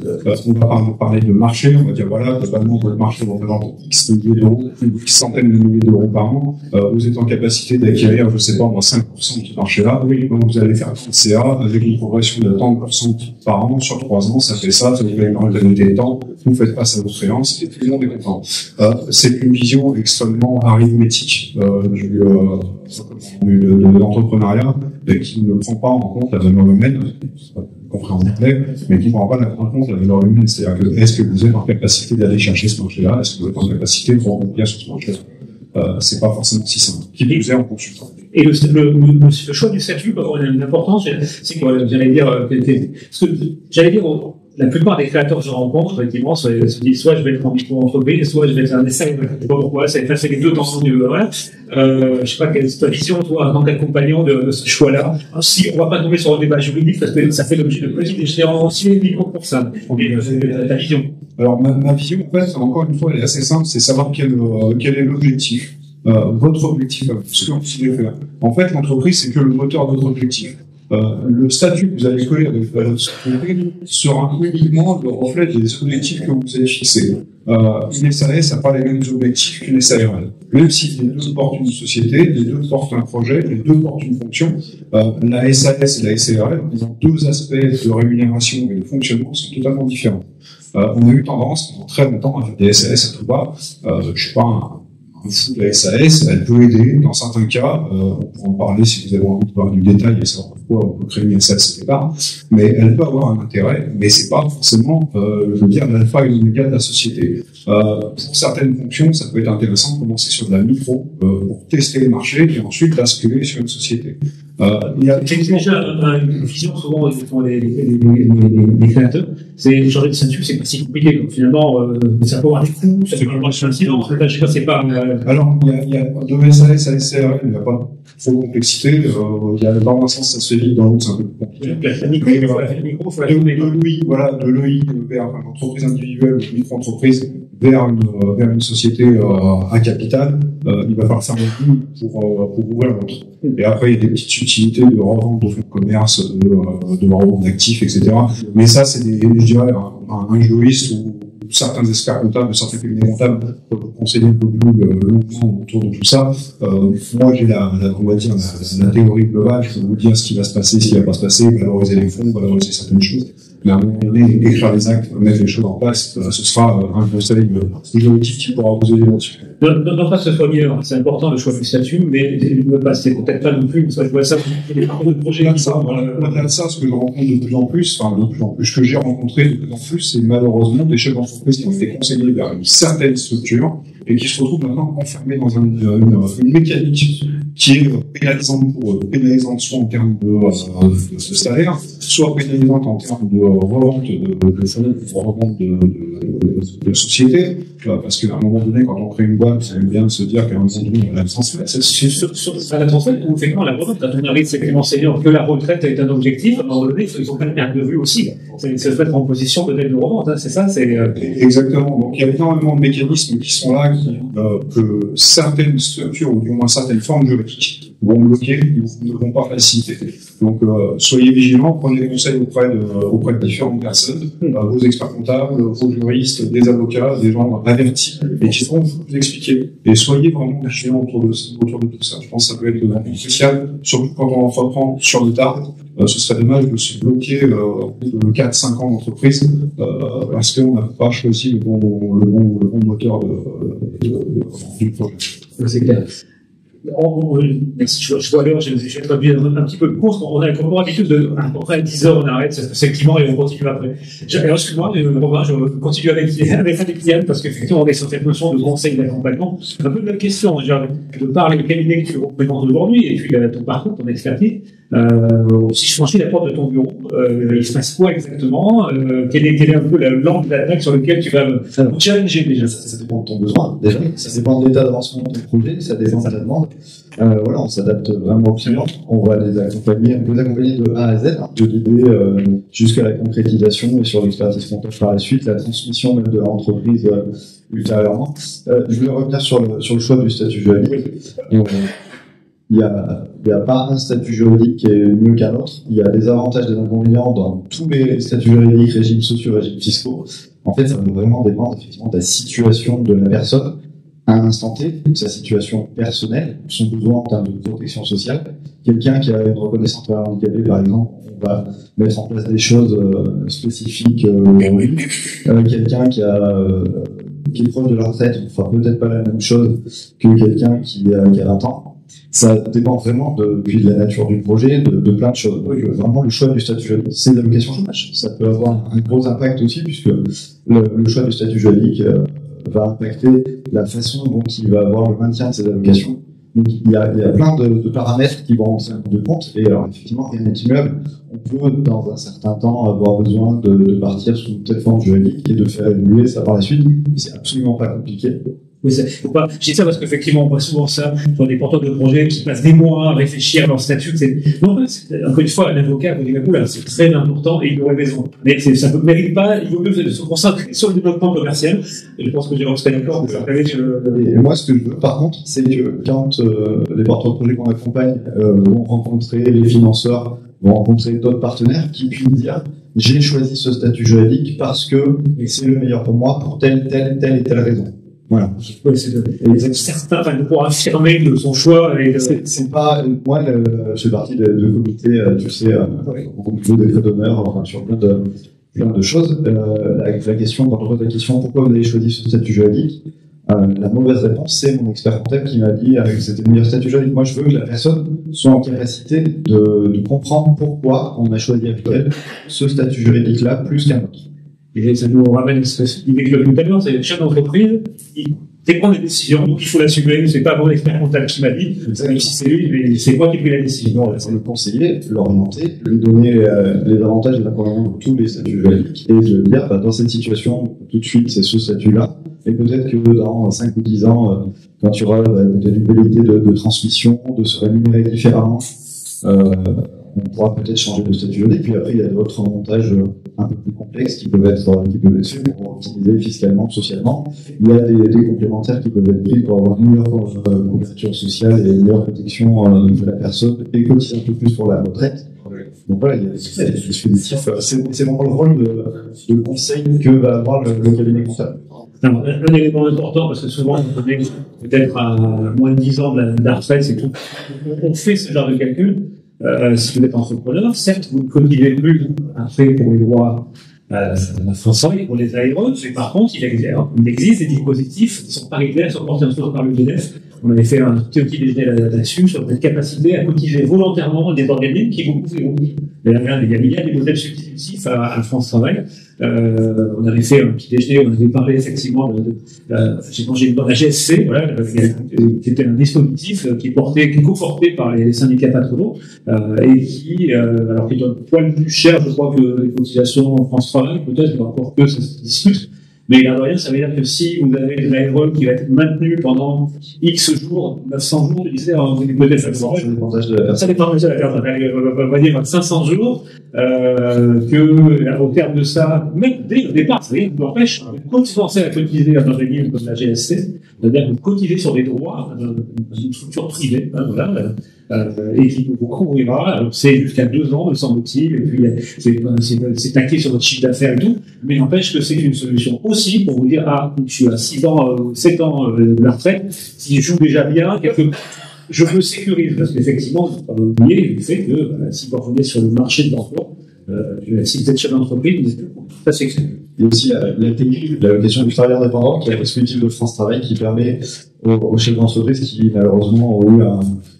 on va parler de marché, on va dire voilà, globalement votre marché représente X milliers d'euros, X centaines de milliers d'euros par an, vous êtes en capacité d'acquérir, je sais pas, moins 5% de ce marché-là, donc vous allez faire un CA avec une progression de 30% par an sur 3 ans, ça fait ça vous avez une rentabilité de temps, vous faites face à vos créances et tout le monde est content. C'est une vision extrêmement arithmétique de l'entrepreneuriat qui ne prend pas en compte la valeur humaine, compris en anglais, mais qui ne prend pas en compte la valeur humaine. C'est-à-dire que est-ce que vous êtes en capacité d'aller chercher ce marché-là? Est-ce que vous êtes en capacité de rebondir sur ce marché-là? C'est pas forcément si simple. Qui plus est en consultant. Et le choix du statut, une importance, c'est que j'allais dire, la plupart des créateurs que je rencontre, effectivement, se disent soit je vais être en micro-entreprise, soit je vais être un essai, je ne sais pas pourquoi, c'est les deux temps. Voilà. Je sais pas quelle est ta vision, toi, en tant qu'accompagnant de ce choix-là. Si on va pas tomber sur un débat juridique, parce que ça fait l'objet de petits échéanciers micro pour ça. Ta vision. Alors, ma vision, en fait, encore une fois, elle est assez simple, c'est savoir quel est l'objectif. Votre objectif, ce que vous voulez faire. En fait, l'entreprise, c'est que le moteur de votre objectif. Le statut que vous allez coller avec votre société sera uniquement le reflet des objectifs que vous avez fixés. Une SAS n'a pas les mêmes objectifs qu'une SARL. Même si les deux portent une société, les deux portent un projet, les deux portent une fonction, la SAS et la SARL ont deux aspects de rémunération et de fonctionnement qui sont totalement différents. On a eu tendance, pendant très longtemps, à faire des SAS à tout bas. Je sais pas, la SAS, elle peut aider dans certains cas, on pourra en parler si vous avez envie de voir du détail et savoir pourquoi on peut créer une SAS au départ, mais elle peut avoir un intérêt, mais c'est pas forcément, je veux dire, l'alpha et l'oméga de la société. Pour certaines fonctions, ça peut être intéressant de commencer sur de la micro pour tester le marché et ensuite basculer sur une société. Il y a déjà une vision souvent que font les créateurs, c'est changer de statut, c'est pas si compliqué. Donc, finalement, ça peut avoir des coûts, ça peut avoir des incidents. C'est pas. Alors, il y a de SAS à SARL, il n'y a pas trop de complexité. Il y a dans un sens, ça se fait vite, dans l'autre, c'est un peu plus compliqué. De l'EI vers une entreprise individuelle ou une micro-entreprise vers une société à capital, il va falloir faire beaucoup pour ouvrir l'autre. Et après, il y a des petites subtilités de revente de fonds de commerce, de revente d'actifs, etc. Mais ça, c'est je dirais, un juriste ou certains experts comptables, certains cabinets comptables peuvent conseiller un peu plus longtemps autour de tout ça. Moi, j'ai on va dire, la théorie globale, je peux vous dire ce qui va se passer, ce qui va pas se passer, valoriser les fonds, valoriser certaines choses. Mais à un moment donné, écrire les actes, mettre les choses en place, ce sera un conseil juridique qui pourra vous aider là-dessus. Non pas que ce soit mieux, c'est important le choix du statut, mais c'est peut-être pas non plus, je vois ça, il y a beaucoup de projets comme ça. Au-delà de ça, ce que je rencontre de plus en plus, ce que j'ai rencontré de plus en plus, c'est malheureusement des chefs d'entreprise qui ont été conseillés vers une certaine structure et qui se retrouvent maintenant enfermés dans une mécanique qui est pénalisante pour eux, pénalisante soit en termes de salaire, soit pénalisante en termes de revente de fonds, revente de société, parce qu'à un moment donné, quand on crée une boîte, ça aime bien se dire qu'à un moment donné, on a le transfert. C'est la transfert, ou effectivement, la retraite, quand on arrive, c'est que enseignant que la retraite est un objectif, à un moment donné, ils ont pas bien de vue aussi. C'est se mettre en position de dette de revente, c'est ça, Exactement. Donc, il y a énormément de mécanismes qui sont là, que certaines structures, ou du moins certaines formes juridiques, vont bloquer, ne vont pas faciliter. Donc, soyez vigilants, prenez des conseils auprès de différentes personnes, vos experts comptables, vos juristes, des avocats, des gens avertis, et qui vont vous expliquer. Et soyez vraiment vigilants autour de tout ça. Je pense que ça peut être vraiment crucial, surtout quand on entreprend sur le tard. Ce serait dommage de se bloquer au bout de 4-5 ans d'entreprise parce qu'on n'a pas choisi le bon moteur du projet. C'est clair. Je vois l'heure, j'ai traduit un petit peu de course. On a comme habitude de, à peu près 10 heures, on arrête, c'est climat et on continue après. Alors, excuse-moi, Romain, je continue avec Yann, parce qu'effectivement, on est sur cette notion de conseil d'accompagnement. C'est un peu de la question, de par les cabinets que tu représentes aujourd'hui, et puis ton parcours, ton expertise. Si je franchis la porte de ton bureau, il se passe quoi exactement? Quel est un peu l'angle d'attaque sur lequel tu vas me challenger déjà? Ça dépend de ton besoin, déjà. Ça dépend de l'état d'avancement de ton projet, ça dépend de la demande. Voilà, on s'adapte vraiment au client. On va les accompagner de A à Z, hein, de l'idée jusqu'à la concrétisation et sur l'expertise comptable par la suite, la transmission même de l'entreprise ultérieurement. Je voulais revenir sur le choix du statut juridique. Il n'y a pas un statut juridique qui est mieux qu'un autre. Il y a des avantages et des inconvénients dans tous les statuts juridiques, régimes sociaux, régimes fiscaux. En fait, ça va vraiment dépendre effectivement de la situation de la personne à un instant T, sa situation personnelle, son besoin en termes de protection sociale. Quelqu'un qui a une reconnaissance de travailleur handicapé, par exemple, on va mettre en place des choses spécifiques pour lui. Quelqu'un qui est proche de la retraite, on fera peut-être pas la même chose que quelqu'un qui a 20 ans. Ça dépend vraiment de la nature du projet, de plein de choses. Donc, vraiment, le choix du statut juridique, c'est l'allocation chômage. Ça peut avoir un gros impact aussi, puisque le choix du statut juridique va impacter la façon dont il va avoir le maintien de ses allocations. Donc, il y a plein de paramètres qui vont rentrer en compte de compte. Et alors, effectivement, rien n'est immuable. On peut, dans un certain temps, avoir besoin de partir sous une telle forme juridique et de faire évoluer ça par la suite. C'est absolument pas compliqué. Oui, faut pas. Je dis ça parce qu'effectivement, on voit souvent ça sur des porteurs de projets qui passent des mois à réfléchir à leur statut. Non, encore une fois, un avocat vous dit, là, c'est très important et il aurait raison. Mais ça ne mérite pas, il vaut mieux se concentrer sur le développement commercial. Et je pense que Jérôme serait d'accord. Et moi, ce que je veux, par contre, c'est que quand les porteurs de projets qu'on accompagne vont rencontrer les financeurs, vont rencontrer d'autres partenaires qui puissent dire, j'ai choisi ce statut juridique parce que c'est le meilleur pour moi pour telle et telle raison. Voilà. C'est certain, enfin, pour affirmer de son choix. C'est pas, moi, je fais partie de comité, tu sais, au niveau des frais d'honneur, enfin, sur plein de choses. La question, quand on pose la question, pourquoi vous avez choisi ce statut juridique? La mauvaise réponse, c'est mon expert comptable qui m'a dit que c'était le meilleur statut juridique. Moi, je veux que la personne soit en capacité de comprendre pourquoi on a choisi avec elle ce statut juridique-là plus qu'un autre. Et ça nous ramène ce qu'il développe tout à l'heure, c'est le chef d'entreprise, il prend des décisions, donc il faut l'assumer, c'est pas mon expert comptable qui m'a dit, même si c'est lui, mais c'est moi qui ai pris la décision. C'est le conseiller, l'orienter, lui donner les avantages et les inconvénients de tous les statuts juridiques, et de dire, dans cette situation, tout de suite, c'est ce statut-là, et peut-être que dans 5 ou 10 ans, quand tu auras peut-être une velléité de transmission, de se rémunérer différemment, on pourra peut-être changer de statut juridique, puis après il y a d'autres montages un peu plus complexes qui peuvent être faits pour optimiser fiscalement, socialement. Il y a des complémentaires qui peuvent être pris pour avoir une meilleure couverture sociale et une meilleure protection de la personne et cotiser un peu plus pour la retraite. Donc voilà, il y a des dispositifs. C'est vraiment le rôle de conseil que va avoir le cabinet comptable. Un élément important, parce que souvent, on est peut-être à moins de 10 ans de la retraite, c'est tout. On fait ce genre de calcul. Si vous êtes entrepreneur, certes, vous ne cotisez plus après pour les droits français pour les ARE, mais par contre, il existe des dispositifs qui sont paritaires, sont portés en soi par le MEDEF. On avait fait un petit déjeuner là-dessus sur votre capacité à cotiser volontairement des organismes qui vous couvrent. Il y a des modèles substitutifs à France Travail. On avait fait un petit déjeuner, on avait parlé effectivement j'ai mangé dans la GSC, voilà, qui était un dispositif qui est conforté par les syndicats patronaux et qui est un poil plus cher, je crois, que les cotisations en France Travail, peut-être, encore que ça se discute. Mais là, rien, ça veut dire que si vous avez une ARE qui va être maintenue pendant X jours, 900 jours, je disais, peut-être ça dépend de la personne. On va dire 500 jours, au terme de ça, même dès le départ, ça rien ne vous empêche, quand vous pensez à cotiser dans un régime comme la GSC, c'est-à-dire que vous cotisez sur des droits d'une structure privée, voilà, et qui vous couvrira. Alors, c'est jusqu'à 2 ans, me semble-t-il, et puis c'est taqué sur votre chiffre d'affaires et tout, mais n'empêche que c'est une solution aussi pour vous dire, je suis à 6 ans, 7 ans de la retraite, si je joue déjà bien, je me sécurise, parce qu'effectivement, il ne faut pas oublier le fait que si vous revenez sur le marché de l'emploi, si vous êtes chef d'entreprise, vous êtes plus. Ça, c'est excellent. Il y a aussi la technique de l'allocation du travailleur indépendant, qui est un dispositif de France Travail qui permet aux chefs d'entreprise qui, malheureusement, ont eu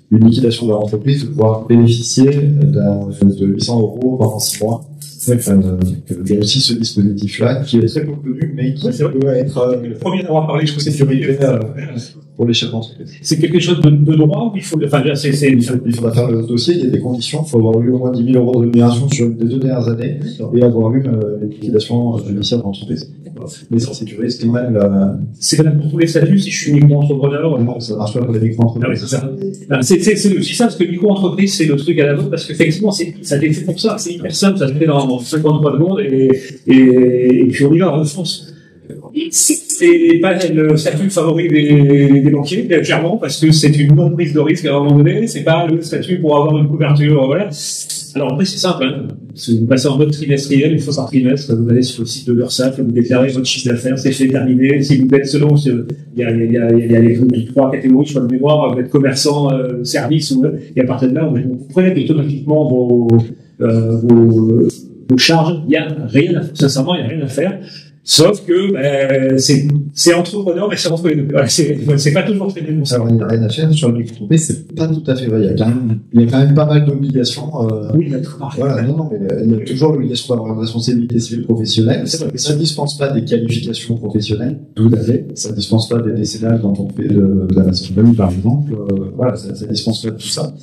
une liquidation de leur entreprise de pouvoir bénéficier de 800 € pendant 6 mois. Il y a aussi ce dispositif-là qui est très peu connu, mais qui peut être le premier d'avoir parlé, je trouve, sécurité. pour les chefs d'entreprise. C'est quelque chose de droit ou il faut... Enfin, il faudra faire le dossier, il y a des conditions, il faut avoir eu au moins 10 000 € de rémunération sur les 2 dernières années et avoir eu une liquidation judiciaire d'entreprise. Mais ça sécurise quand même la... C'est valable pour tous les statuts, si je suis micro-entrepreneur. Non, ça marche pas pour les micro-entreprises. C'est aussi ça, parce que micro-entreprise, c'est le truc à la mode, parce qu'effectivement, ça a été fait pour ça, c'est hyper simple, ça se fait dans 53 secondes, et puis on y va, on fonce. C'est pas le statut favori des banquiers, clairement, parce que c'est une non-prise de risque à un moment donné, c'est pas le statut pour avoir une couverture, voilà. Alors après, c'est simple, hein. Vous passez en mode trimestriel, une fois par trimestre, vous allez sur le site de l'URSSAF, vous déclarez votre chiffre d'affaires, c'est fait, terminé. Si vous êtes selon, il y a les 3 catégories, je crois de mémoire, vous êtes commerçant, service, et à partir de là, vous prenez automatiquement vos charges, il n'y a rien à faire, sincèrement, il n'y a rien à faire. Sauf que c'est entrepreneur, mais c'est entre les deux. Voilà, c'est pas toujours très bien. Alors, il n'y a rien à faire sur le micro-entreprise, c'est pas tout à fait vrai. Il y a quand même pas mal d'obligations. Oui, voilà, non, mais il y a toujours l'obligation d'avoir une responsabilité civile professionnelle. C'est vrai que ça ne dispense pas des qualifications professionnelles. Tout à fait. Ça ne dispense pas des décennales quand on fait de la maçonnerie, par exemple. Voilà, ça ne dispense pas de tout ça.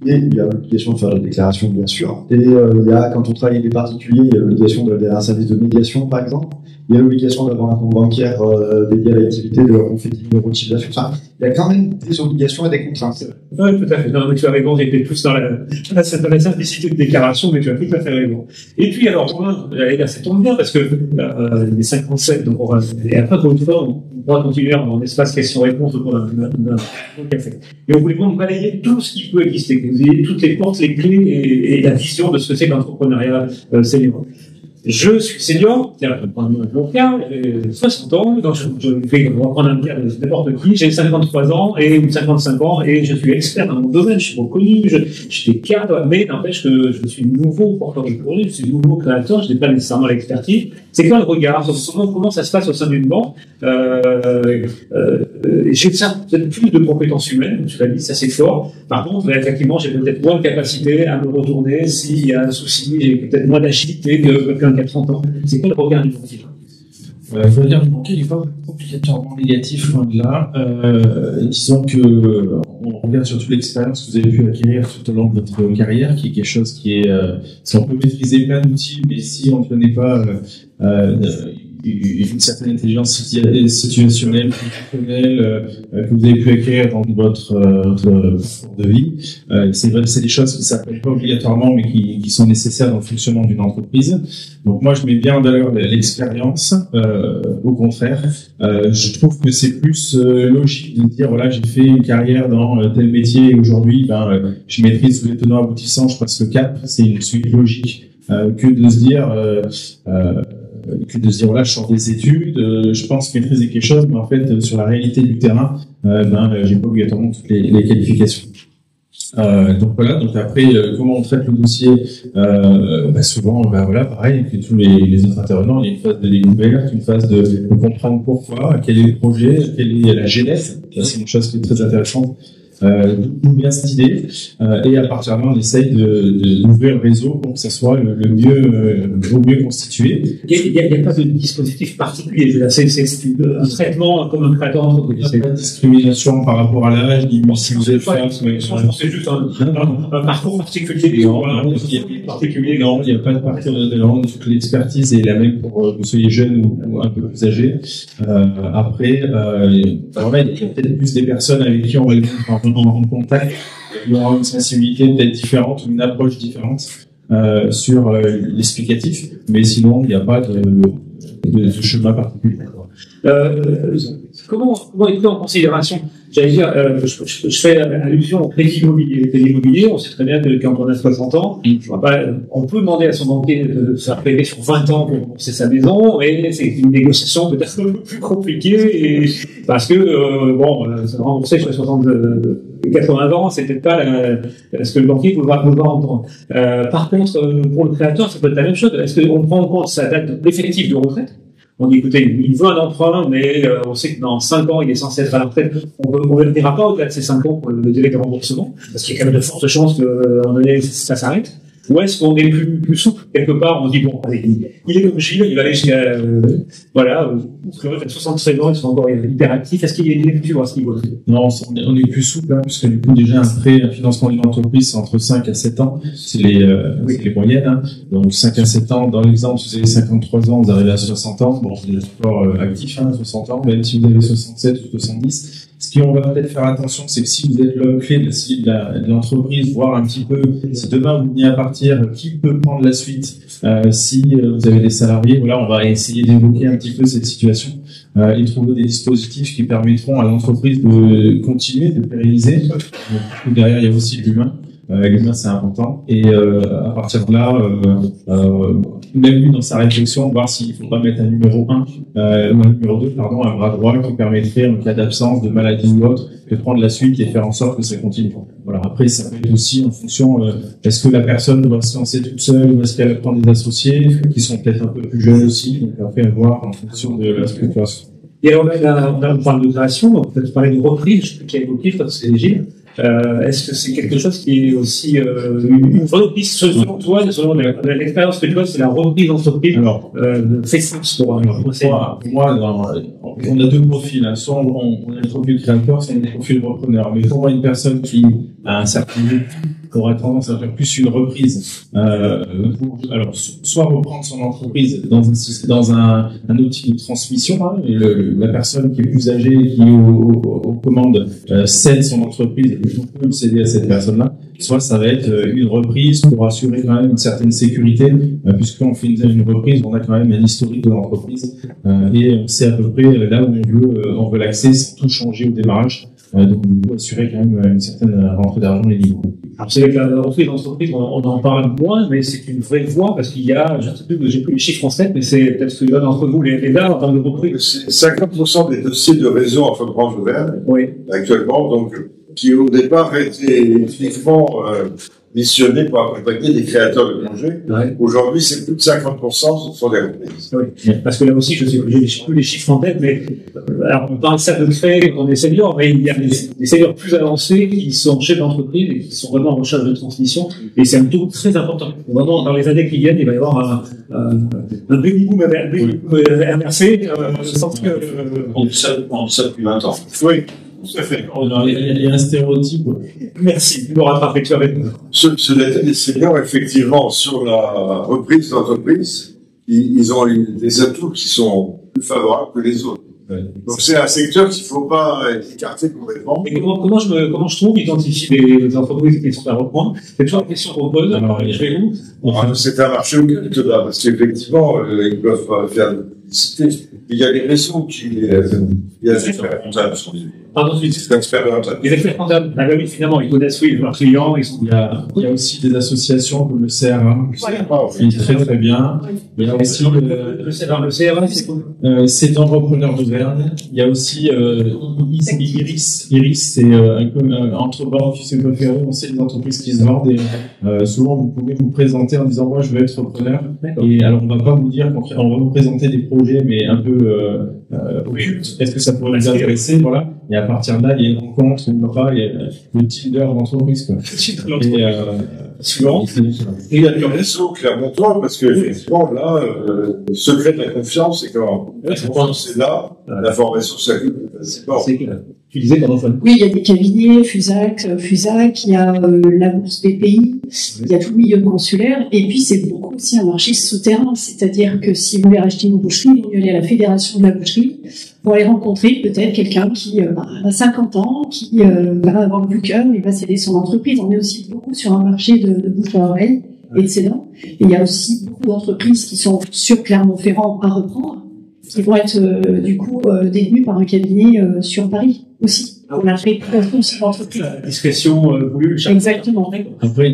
Et il y a l'obligation de faire des déclarations, bien sûr. Et il y a, quand on travaille avec des particuliers, il y a l'obligation d'avoir un service de médiation, par exemple. Il y a l'obligation d'avoir un compte bancaire dédié à l'activité, de on fait 10 000 € de chiffre d'affaires. Enfin, il y a quand même des obligations et des contraintes. Oui, tout à fait. Non, mais tu as raison, j'étais tous dans la simplicité de déclaration, mais tu as tout à fait raison. Et puis, alors, ça tombe bien, parce que les 57, donc et après, pour une fois, on pourra continuer en espace questions-réponses pour un café. Et on voulait vraiment balayer tout ce qui peut exister, que vous ayez toutes les portes, les clés et la vision de ce que c'est l'entrepreneuriat senior. Je suis senior, je vais prendre mon cas, j'ai 60 ans, donc je vais reprendre un cas de n'importe qui, j'ai 53 ans ou 55 ans, et je suis expert dans mon domaine, je suis reconnu, j'étais cadre, mais n'empêche que je suis nouveau porteur de projet, je suis nouveau créateur, je n'ai pas nécessairement l'expertise. C'est quoi le regard? Comment ça se passe au sein d'une banque? J'ai peut-être plus de compétences humaines, tu l'as dit, ça c'est fort. Par contre, effectivement, j'ai peut-être moins de capacité à me retourner s'il y a un souci, j'ai peut-être moins d'agilité que quelqu'un qui a 30 ans. C'est quoi le regard du banquier? Le regard du banquier n'est pas obligatoirement négatif, loin de là. Disons que on regarde surtout l'expérience que vous avez pu acquérir tout au long de votre carrière, qui est quelque chose qui est, si on peut maîtriser plein d'outils, mais si on ne connaît pas une certaine intelligence situationnelle, fonctionnelle, que vous avez pu acquérir dans votre parcours de vie. C'est vrai que c'est des choses qui ne s'appellent pas obligatoirement, mais qui sont nécessaires dans le fonctionnement d'une entreprise. Donc moi, je mets bien en valeur l'expérience. Au contraire, je trouve que c'est plus logique de dire, voilà, j'ai fait une carrière dans tel métier, et aujourd'hui, je maîtrise tous les tenants aboutissants, je passe le cap. C'est une suite logique que de se dire voilà, je sors des études, je pense maîtriser quelque chose, mais en fait sur la réalité du terrain, j'ai pas obligatoirement toutes les qualifications. Donc voilà, donc après comment on traite le dossier, souvent voilà, pareil que tous les autres intervenants, il y a une phase de découverte, une phase de comprendre pourquoi, quel est le projet, quelle est la genèse. Ça, c'est une chose qui est très intéressante. D'où vient cette idée, et à partir de là on essaye d'ouvrir le réseau pour que ça soit au mieux constitué. Il n'y a pas de dispositif particulier, c'est un traitement comme un créateur d'entreprise. Il n'y a pas de discrimination par rapport à l'âge, ni si vous êtes femme. C'est juste un parcours particulier. Non, il n'y a pas de parcours de l'expertise est la même pour que vous soyez jeune ou un peu plus âgé. Après, il y a peut-être plus des personnes avec qui on va en contact, il y aura une sensibilité peut-être différente ou une approche différente sur l'explicatif, mais sinon il n'y a pas de chemin particulier. Comment est pris en considération? J'allais dire, je fais allusion au crédit immobilier. L'immobilier, on sait très bien que quand on a 60 ans, on peut demander à son banquier de se faire payer sur 20 ans pour rembourser sa maison, et c'est une négociation peut-être un peu plus compliquée, parce que, se rembourser sur 80 ans, c'est peut-être pas ce que le banquier voudra entendre. Par contre, pour le créateur, ça peut être la même chose. Est-ce qu'on prend en compte sa date effective de retraite? On dit, écoutez, il veut un emprunt, mais on sait que dans 5 ans, il est censé être à la retraite. On ne dira pas au-delà de ces 5 ans pour le délai de remboursement, parce qu'il y a quand même de fortes chances qu'à un moment donné, ça s'arrête. Ou est-ce qu'on est plus souple quelque part, on se dit bon, allez, il est comme Gilles, il va aller jusqu'à Claude à 73 ans, ils sont encore hyper actifs. Est-ce qu'il y a une lecture à ce niveau-là? Non, on est plus souple, hein, puisque du coup déjà un financement d'une entreprise c'est entre 5 à 7 ans, c'est les moyennes. Hein. Donc 5 à 7 ans, dans l'exemple, si vous avez 53 ans, vous arrivez à 60 ans, bon, vous êtes encore actif, hein, 60 ans, même si vous avez 67 ou 70. Ce qu'on va peut-être faire attention, c'est que si vous êtes l'homme clé de l'entreprise, voir un petit peu, si demain vous venez à partir, qui peut prendre la suite, si vous avez des salariés, voilà, on va essayer d'évoquer un petit peu cette situation et trouver des dispositifs qui permettront à l'entreprise de continuer, de pérenniser. Donc, derrière, il y a aussi l'humain. L'humain, c'est important. Et à partir de là, même lui, dans sa réflexion, voir s'il ne faut pas mettre un numéro 1 ou un numéro 2, pardon, un bras droit qui permettrait, en cas d'absence, de maladie ou autre, de prendre la suite et faire en sorte que ça continue. Voilà. Après, ça peut être aussi en fonction, est-ce que la personne doit se lancer toute seule ou est-ce qu'elle prend des associés qui sont peut-être un peu plus jeunes aussi. Donc après, à voir en fonction de la structuration. Et alors là, on parle de création, on peut parler de reprise, je sais qui a évoqué, je crois que c'est Gilles. Est-ce que c'est quelque chose qui est aussi une reprise selon toi, selon l'expérience que tu vois, c'est la reprise d'entreprise? Alors, fait sens pour moi, on a deux profils. Hein. Soit on a le profil créateur, soit on a le profil repreneur. Mais pour moi, une personne qui a un certain niveau aurait tendance à faire plus une reprise. Alors, soit reprendre son entreprise dans un outil de transmission. Hein, et la personne qui est plus âgée, qui est aux commandes, cède son entreprise et on peut le céder à cette personne-là. Soit ça va être une reprise pour assurer quand même une certaine sécurité, puisqu'on fait une reprise, on a quand même un historique de l'entreprise et on sait à peu près là où on veut l'accès sans tout changer au démarrage. Donc, du coup, assurer quand même une certaine rentrée d'argent et niveau. Alors, c'est vrai que la reprise d'entreprise, on en parle moins, mais c'est une vraie voie parce qu'il y a, je ne sais plus, j'ai plus les chiffres en tête, mais c'est peut-être ce que l'un d'entre vous les dates en termes de reprise. C'est 50% des dossiers de réseau en fin de branche ouverte, actuellement, donc, qui au départ étaient uniquement missionnés pour accompagner des créateurs de projets. Ouais. Aujourd'hui, c'est plus de 50%, ce sont des reprises. Oui, parce que là aussi, je sais plus les chiffres en tête, mais alors on parle ça de créer quand on est senior, mais il y a des seniors plus avancés qui sont chefs d'entreprise et qui sont vraiment en recherche de transmission, et c'est un taux très important. Vraiment, dans les années qui viennent, il va y avoir un baby boom inversé, on dit ça depuis 20 ans. Oui. Tout à fait. Il y a un stéréotype. Merci de nous rattraper, tu avec nous. Cela dit, les seniors, effectivement, sur la reprise d'entreprise, ils ont des atouts qui sont plus favorables que les autres. Ouais. Donc c'est un secteur qu'il ne faut pas écarter complètement. Et comment je trouve identifier des entreprises qui sont à reprendre? C'est toujours la question qu'on pose. Alors, je vais où? C'est un marché occulte là, parce qu'effectivement, ils peuvent pas faire de publicité. Il y a des réseaux il y a des experts comptables qui sont des experts comptables. Les experts comptables, oui, finalement, ils connaissent leurs clients. Il y a aussi des associations comme le CRA, qui est très très bien. Il y a aussi le CRA, c'est quoi? C'est un repreneur d'Auvergne. Il y a aussi Iris. Iris, c'est entre banques qui se préfèrent. On sait les entreprises qui se vendent. Et souvent, vous pouvez vous présenter en disant moi, je veux être repreneur. Et alors, on va pas vous dire qu'on va vous présenter des projets, mais un peu occultes. Est-ce que ça pourrait vous intéresser? Voilà. Et à partir de là, il y a une rencontre, il y a le Tinder d'entreprise. Et il y a du réseau, clairement, parce que, effectivement, là, le secret de la confiance, c'est quand c'est là, la formation s'accumule. C'est clair. Tu disais pendant ça. Oui, il y a des cabinets, FUSAC, il y a la bourse BPI, il y a tout le milieu consulaire, et puis c'est beaucoup aussi un marché souterrain, c'est-à-dire que si vous voulez racheter une boucherie, vous allez à la fédération de la boucherie pour aller rencontrer peut-être quelqu'un qui a 50 ans, qui va avoir le cœur, il va céder son entreprise. On est aussi beaucoup sur un marché de bouche à oreille et de cédants. Et il y a aussi beaucoup d'entreprises qui sont sur Clermont-Ferrand à reprendre, qui vont être du coup détenues par un cabinet sur Paris aussi. On a fait plus d'entreprises. La discrétion voulue. Exactement. Après,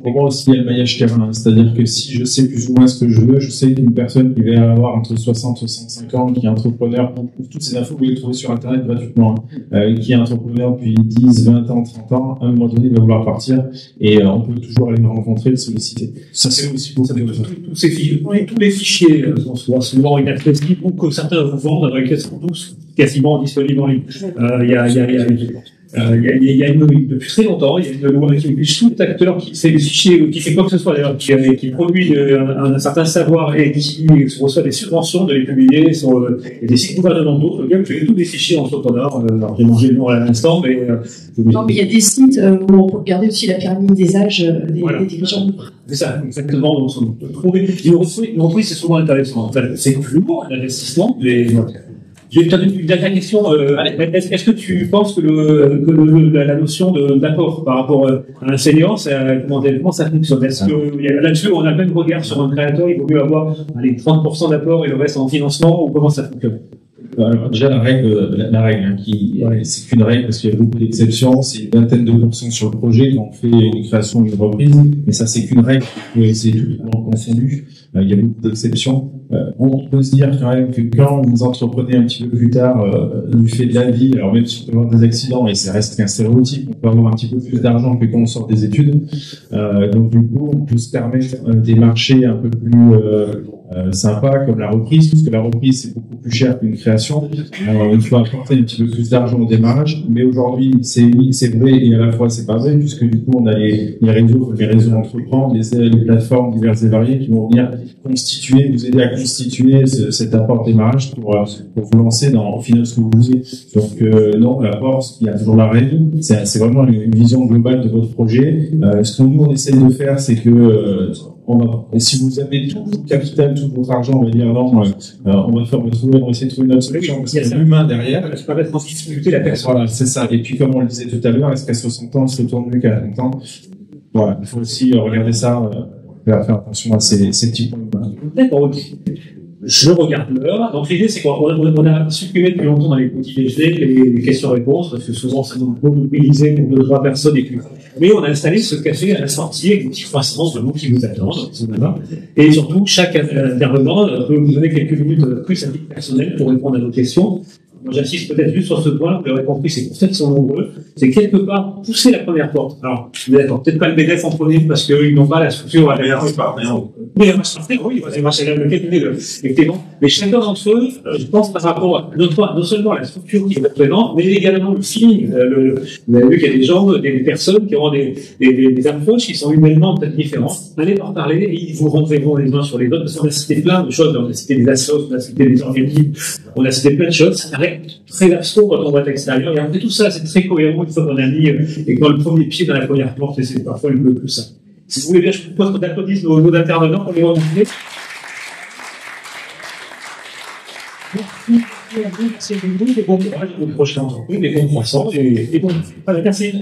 pour moi aussi, il y a le maillage terrain. C'est-à-dire que si je sais plus ou moins ce que je veux, je sais qu'une personne qui va avoir entre 60 et 65 ans, qui est entrepreneur, toutes ces infos, vous pouvez les trouver sur Internet gratuitement, qui est entrepreneur depuis 10, 20 ans, 30 ans, à un moment donné, il va vouloir partir, et on peut toujours aller le rencontrer, le solliciter. Ça, c'est aussi beaucoup. Tous les fichiers sont souvent inaccessibles, ou que certains vous vendent, qui sont tous quasiment disponibles en ligne. Il y a depuis très longtemps, il y a une loi qui oblige tout acteur qui fait des fichiers, qui fait quoi que ce soit d'ailleurs, qui produit un certain savoir et qui reçoit des subventions de les publier sur des sites gouvernementaux. Le gars fait tous des fichiers entrepreneurs. Alors j'ai mangé le nom à l'instant, mais non, mais il y a des sites où on peut regarder aussi la pyramide des âges des dirigeants. C'est ça, exactement. Donc, trouver une entreprise, c'est souvent intéressant. Enfin, c'est plus lourd l'investissement, mais j'ai une dernière question. Est-ce que tu penses que la notion d'apport par rapport à un senior, comment ça fonctionne? Est-ce que là-dessus, on a le même regard sur un créateur, il vaut mieux avoir 30% d'apport et le reste en financement, ou comment ça fonctionne? Alors, déjà, la règle, hein, c'est qu'une règle parce qu'il y a beaucoup d'exceptions. C'est une vingtaine de pourcents sur le projet quand on fait une création ou une reprise. Mais ça, c'est qu'une règle. C'est tout confondu. Il y a beaucoup d'exceptions. On peut se dire quand même que quand vous entreprenez un petit peu plus tard, du fait de la vie, alors même si on peut avoir des accidents, et ça reste qu'un stéréotype, on peut avoir un petit peu plus d'argent que quand on sort des études. Donc, du coup, on peut se permettre des marchés un peu plus sympa comme la reprise, parce que la reprise c'est beaucoup plus cher qu'une création. Il faut apporter un petit peu plus d'argent au démarrage, mais aujourd'hui c'est vrai et à la fois c'est pas vrai, puisque du coup on a les réseaux d'entreprendre, les plateformes diverses et variées qui vont venir constituer, vous aider à constituer cet apport démarrage pour vous lancer au final ce que vous voulez. Donc non, l'apport, il y a toujours la règle, c'est vraiment une vision globale de votre projet. Ce que nous on essaye de faire, c'est que si vous avez tout votre capital, tout votre argent, on va dire non, on va essayer de trouver notre solution, parce qu'il y a l'humain derrière. Ça permet de discuter la personne. Voilà, c'est ça. Et puis, comme on le disait tout à l'heure, est-ce qu'à 60 ans, on se retourne mieux qu'à 20 ans? Voilà, il faut aussi regarder ça, faire attention à ces petits points humains. D'accord, ok. Je regarde l'heure. Donc l'idée, c'est qu'on a supprimé depuis longtemps dans les petits déjeuners les questions-réponses, parce que souvent, ça nous mobilisait pour 2-3 personnes. Mais on a installé ce café à la sortie avec des petits croissants de mots qui vous attendent. Et surtout, chaque intervenant peut vous donner quelques minutes plus à titre personnel pour répondre à nos questions. Moi, j'insiste peut-être juste sur ce point, vous l'aurez compris, c'est pour ça qu'ils sont nombreux. C'est quelque part pousser la première porte. Alors, d'accord, peut-être pas le BDF en premier parce qu'ils n'ont pas la structure à l'air. Mais oui, c'est le cabinet, effectivement. Mais chacun d'entre eux, je pense par rapport à non seulement à la structure qui est présente, mais également le feeling. Vous avez vu qu'il y a des gens, des personnes qui ont des approches qui sont humainement peut-être différentes. Allez leur parler et ils vous renverront les uns sur les autres. Parce qu'on a cité plein de choses. On a cité des assos, on a cité des organismes, on a cité plein de choses. Ça paraît très abstrait quand on voit à l'extérieur. Et après tout ça, c'est très cohérent une fois qu'on a mis et quand le premier pied dans la première porte, et c'est parfois un peu plus ça. Si vous voulez bien, je vous propose qu'on applaudisse nos intervenants pour les remercier. Merci à vous, et bon courage au prochain entreprise, et bon croissance, et bon. Voilà, merci.